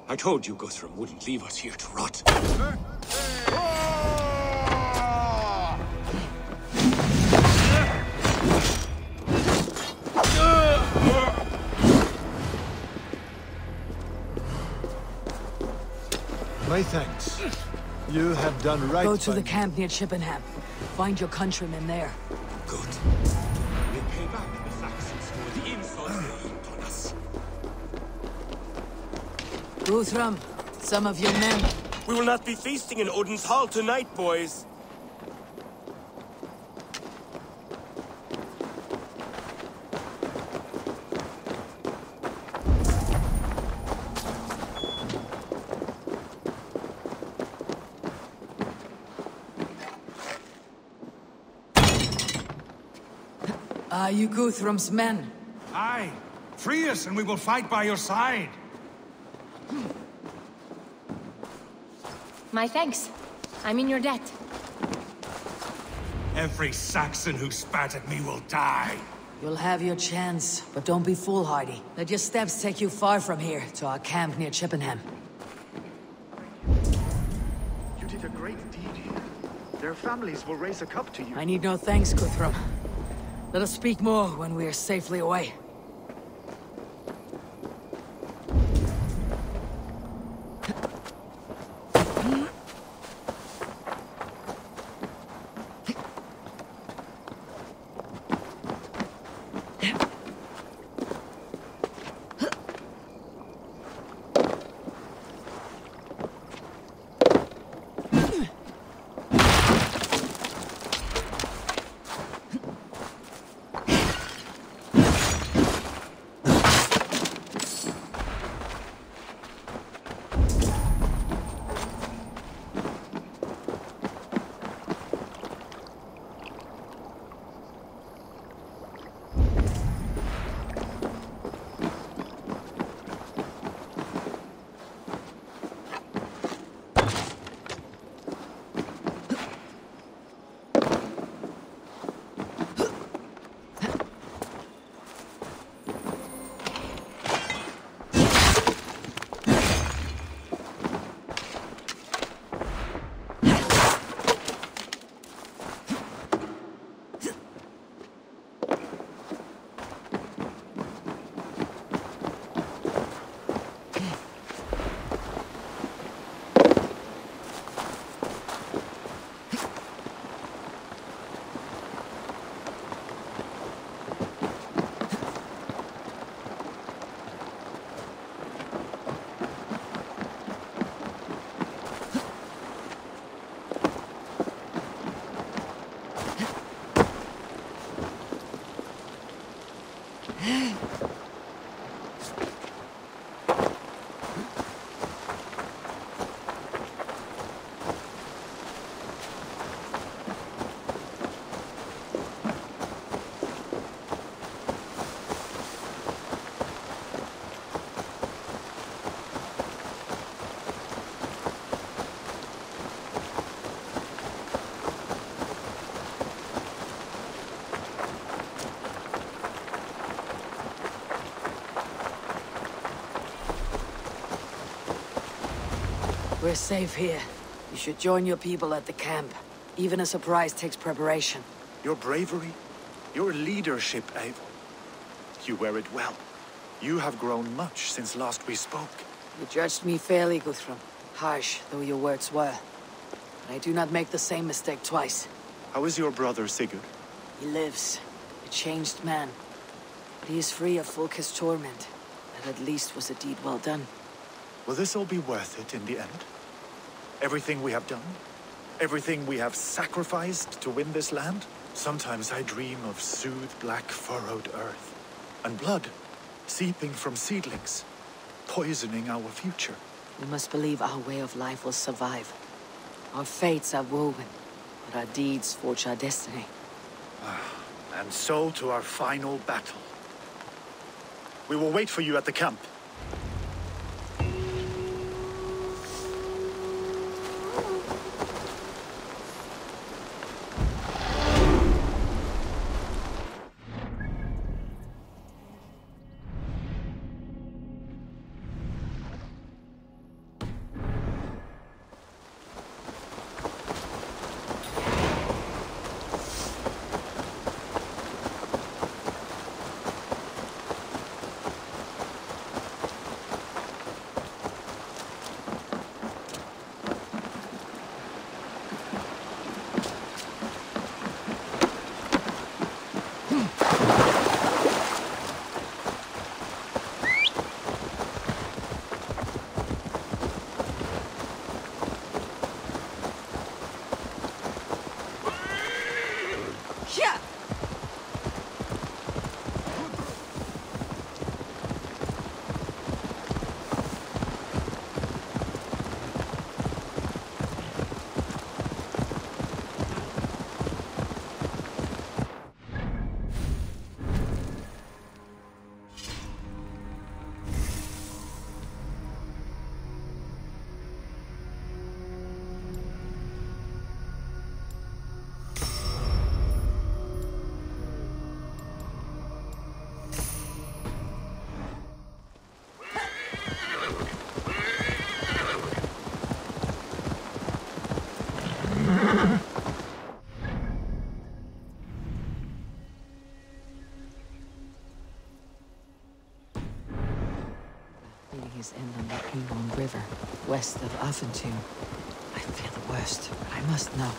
I told you Guthrum wouldn't leave us here to rot. My thanks. You have done right. Go to the camp near Chippenham. Find your countrymen there. Good. We pay back the Saxons for the insults they heaped on us. Guthrum, some of your men. We will not be feasting in Odin's hall tonight, boys. Are you Guthrum's men? Aye. Free us and we will fight by your side. My thanks. I'm in your debt. Every Saxon who spat at me will die. You'll have your chance, but don't be foolhardy. Let your steps take you far from here, to our camp near Chippenham. You did a great deed here. Their families will raise a cup to you. I need no thanks, Guthrum. Let us speak more when we are safely away. We're safe here. You should join your people at the camp. Even a surprise takes preparation. Your bravery, your leadership, Eivor. You wear it well. You have grown much since last we spoke. You judged me fairly, Guthrum. Harsh though your words were. But I do not make the same mistake twice. How is your brother, Sigurd? He lives. A changed man. But he is free of Fulke's torment. That at least was a deed well done. Will this all be worth it in the end? Everything we have done? Everything we have sacrificed to win this land? Sometimes I dream of soothed black furrowed earth. And blood seeping from seedlings, poisoning our future. We must believe our way of life will survive. Our fates are woven, but our deeds forge our destiny. And so to our final battle. We will wait for you at the camp. Is inland the Ingon River, west of Affentune. I fear the worst, but I must know.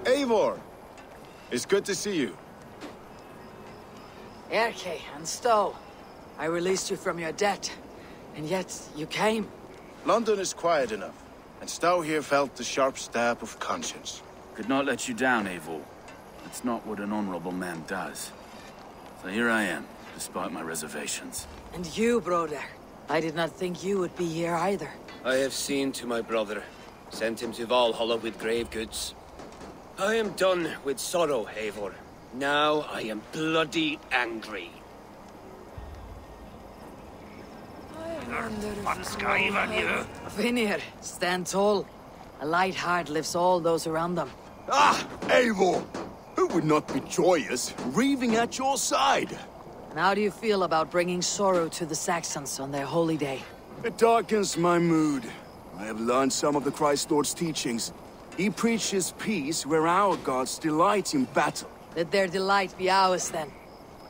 Eivor! It's good to see you. Erke and Stowe. I released you from your debt, and yet you came. London is quiet enough, and Stowe here felt the sharp stab of conscience. Could not let you down, Eivor. It's not what an honorable man does. So here I am, despite my reservations. And you, brother. I did not think you would be here either. I have seen to my brother, sent him to Valhalla with grave goods. I am done with sorrow, Eivor. Now I am bloody angry. Vinir, stand tall. A light heart lifts all those around them. Ah, Eivor! Who would not be joyous, raving at your side? And how do you feel about bringing sorrow to the Saxons on their holy day? It darkens my mood. I have learned some of the Christ Lord's teachings. He preaches peace where our gods delight in battle. Let their delight be ours, then.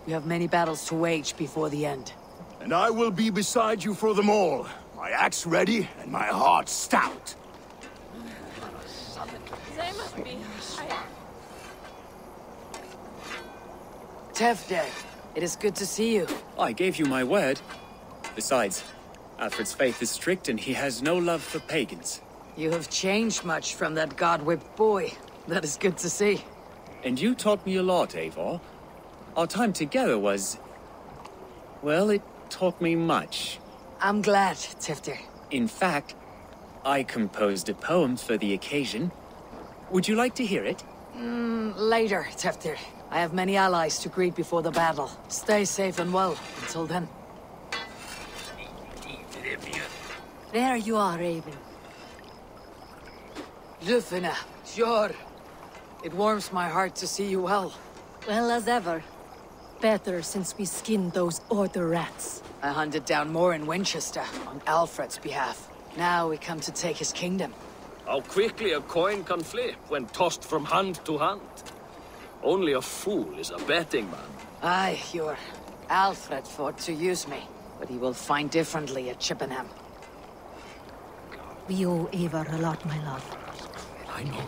We have many battles to wage before the end. And I will be beside you for them all. My axe ready and my heart stout. They must be... Tefde, it is good to see you. I gave you my word. Besides, Alfred's faith is strict and he has no love for pagans. You have changed much from that god-whipped boy. That is good to see. And you taught me a lot, Eivor. Our time together was... well, it taught me much. I'm glad, Tifter. In fact, I composed a poem for the occasion. Would you like to hear it? Later, Tifter. I have many allies to greet before the battle. Stay safe and well until then. There you are, Raven. Lufina, sure. It warms my heart to see you well. Well as ever. Better since we skinned those Order rats. I hunted down more in Winchester on Alfred's behalf. Now we come to take his kingdom. How quickly a coin can flip when tossed from hand to hand. Only a fool is a betting man. Aye, your Alfred fought to use me, but he will find differently at Chippenham. We owe Eivor a lot, my love. I know.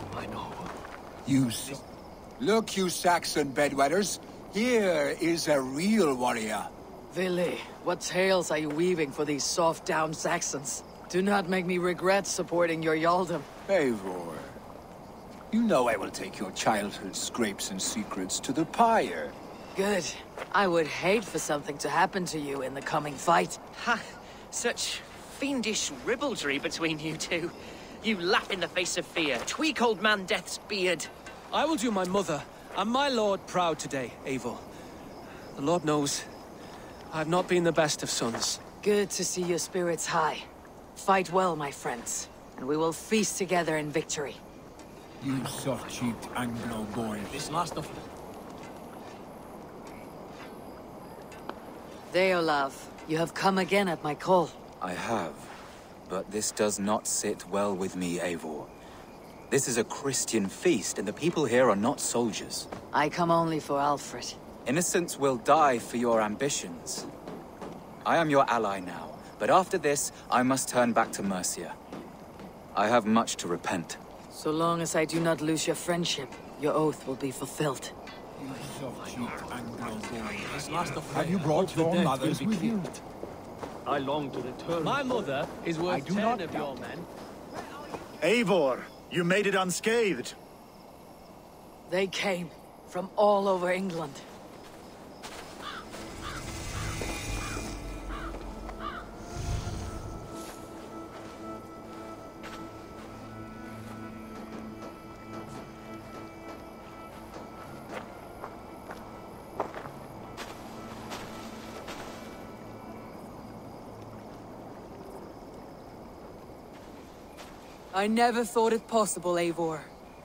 Look, you Saxon bedwetters. Here is a real warrior. Vili, what tales are you weaving for these soft-down Saxons? Do not make me regret supporting your Yaldum. Eivor, you know I will take your childhood scrapes and secrets to the pyre. Good. I would hate for something to happen to you in the coming fight. Ha! Such fiendish ribaldry between you two. You laugh in the face of fear. Tweak old man Death's beard. I will do my mother and my lord proud today, Eivor. The Lord knows, I have not been the best of sons. Good to see your spirits high. Fight well, my friends, and we will feast together in victory. You soft-cheeked Anglo boy. This last of... Deolav, you have come again at my call. I have, but this does not sit well with me, Eivor. This is a Christian feast, and the people here are not soldiers. I come only for Alfred. Innocents will die for your ambitions. I am your ally now, but after this, I must turn back to Mercia. I have much to repent. So long as I do not lose your friendship, your oath will be fulfilled. You soft-cheeked Anglo boy. Have you brought your mothers with you? I long to return. My mother is worth 10 of your men. Eivor, you made it unscathed. They came from all over England. I never thought it possible, Eivor,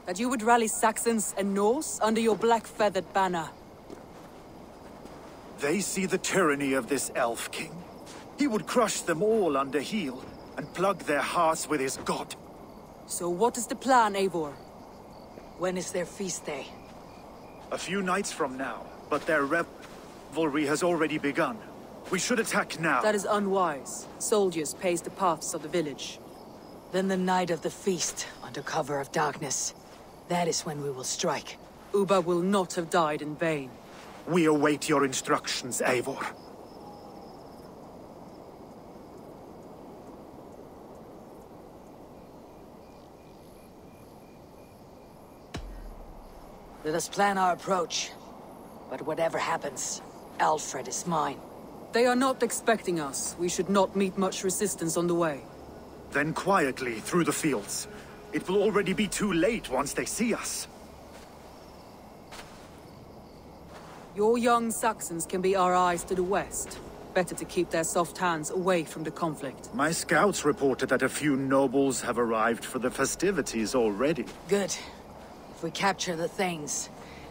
that you would rally Saxons and Norse under your black-feathered banner. They see the tyranny of this elf king. He would crush them all under heel and plug their hearts with his god. So what is the plan, Eivor? When is their feast day? A few nights from now, but their revelry has already begun. We should attack now. That is unwise. Soldiers pace the paths of the village. Then the night of the feast, under cover of darkness. That is when we will strike. Ubba will not have died in vain. We await your instructions, Eivor. Let us plan our approach. But whatever happens, Alfred is mine. They are not expecting us. We should not meet much resistance on the way. Then quietly through the fields. It will already be too late once they see us. Your young Saxons can be our eyes to the west. Better to keep their soft hands away from the conflict. My scouts reported that a few nobles have arrived for the festivities already. Good. If we capture the Thanes,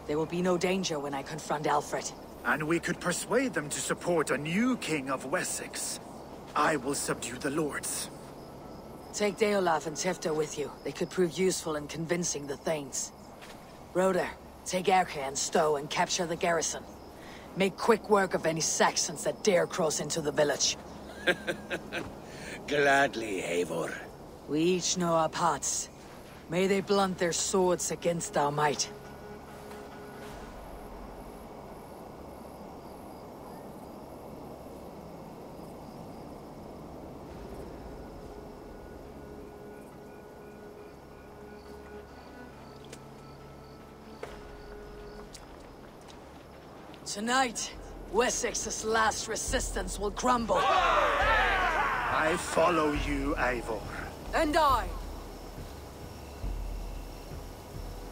there will be no danger when I confront Alfred. And we could persuade them to support a new king of Wessex. I will subdue the lords. Take Deolaf and Tifta with you. They could prove useful in convincing the Thanes. Roder, take Erke and Stowe and capture the garrison. Make quick work of any Saxons that dare cross into the village. Gladly, Eivor. We each know our parts. May they blunt their swords against our might. Tonight, Wessex's last resistance will crumble. I follow you, Eivor. And I.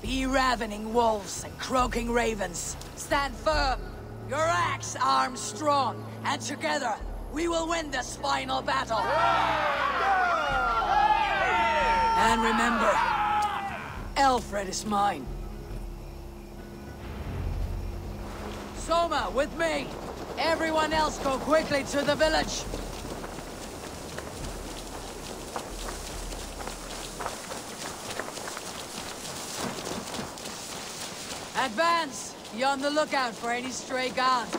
Be ravening wolves and croaking ravens. Stand firm. Your axe arms strong. And together, we will win this final battle. And remember, Alfred is mine. Soma, with me! Everyone else go quickly to the village! Advance! Be on the lookout for any stray guards.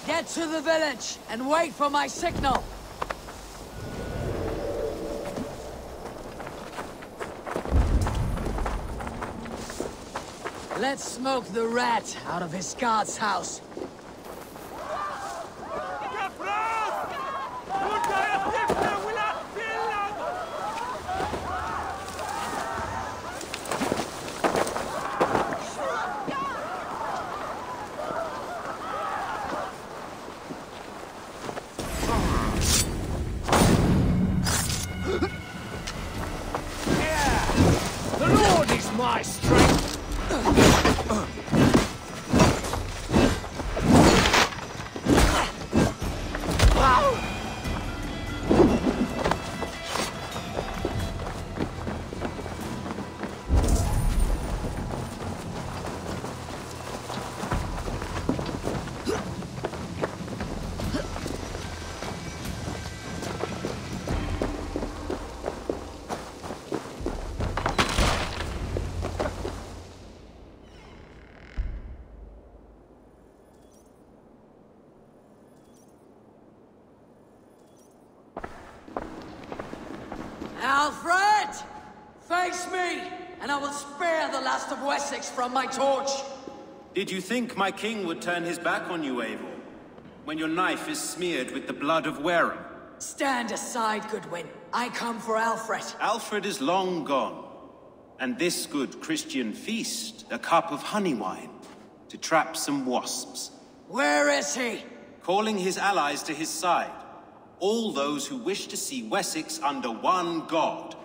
Get to the village and wait for my signal! Let's smoke the rat out of his guard's house. The Lord is my strength! Alfred! Face me, and I will spare the last of Wessex from my torch! Did you think my king would turn his back on you, Eivor? When your knife is smeared with the blood of Wareham? Stand aside, Goodwin. I come for Alfred. Alfred is long gone. And this good Christian feast, a cup of honey wine, to trap some wasps. Where is he? Calling his allies to his side. All those who wish to see Wessex under one god.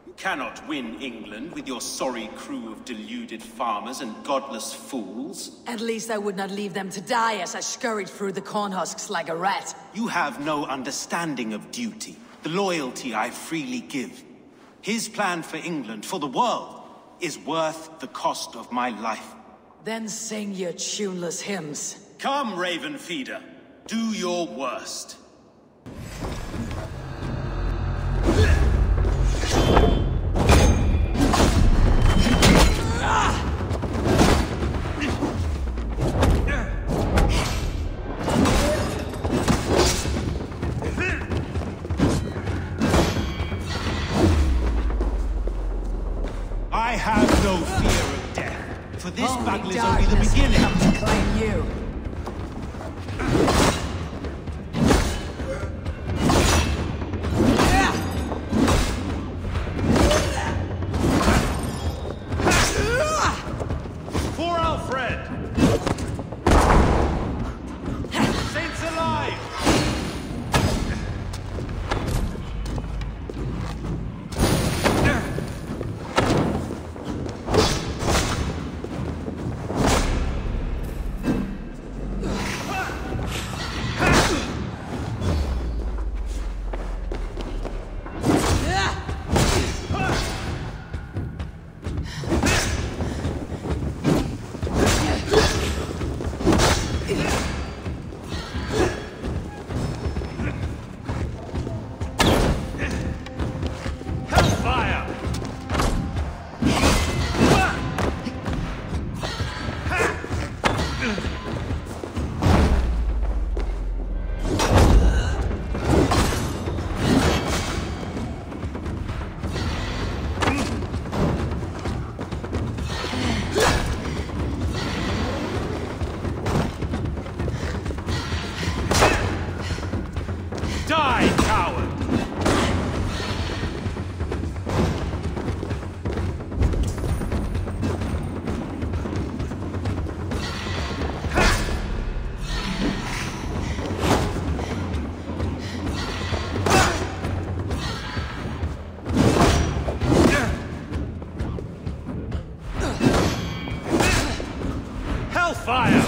You cannot win England with your sorry crew of deluded farmers and godless fools. At least I would not leave them to die as I scurried through the corn husks like a rat. You have no understanding of duty, the loyalty I freely give. His plan for England, for the world, is worth the cost of my life. Then sing your tuneless hymns. Come, Raven Feeder. Do your worst. no fear of death, for this battle is only the darkness will beginning. come to claim you. For Alfred! Saints alive! Die, coward! Hellfire!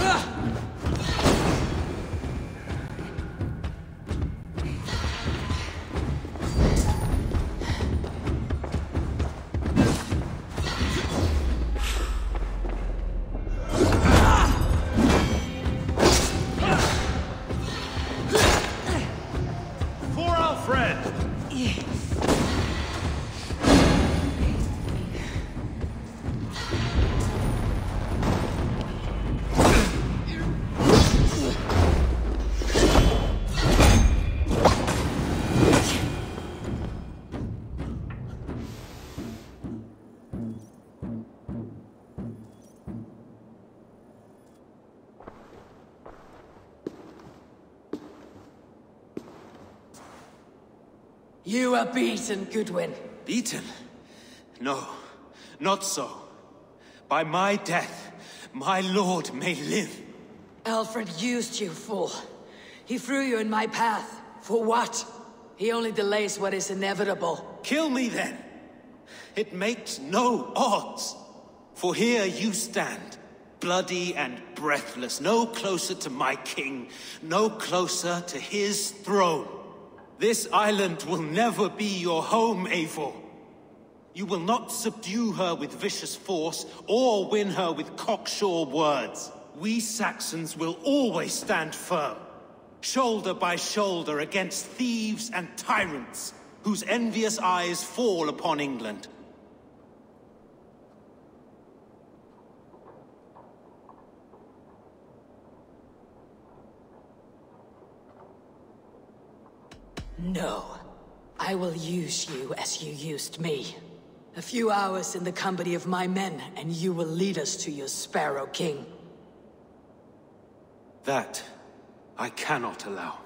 For Alfred! You are beaten, Goodwin. Beaten? No, not so. By my death, my lord may live. Alfred used you, fool. He threw you in my path. For what? He only delays what is inevitable. Kill me then. It makes no odds. For here you stand, bloody and breathless, no closer to my king, no closer to his throne. This island will never be your home, Eivor. You will not subdue her with vicious force, or win her with cocksure words. We Saxons will always stand firm, shoulder by shoulder against thieves and tyrants, whose envious eyes fall upon England. No. I will use you as you used me. A few hours in the company of my men, and you will lead us to your Sparrow King. That I cannot allow.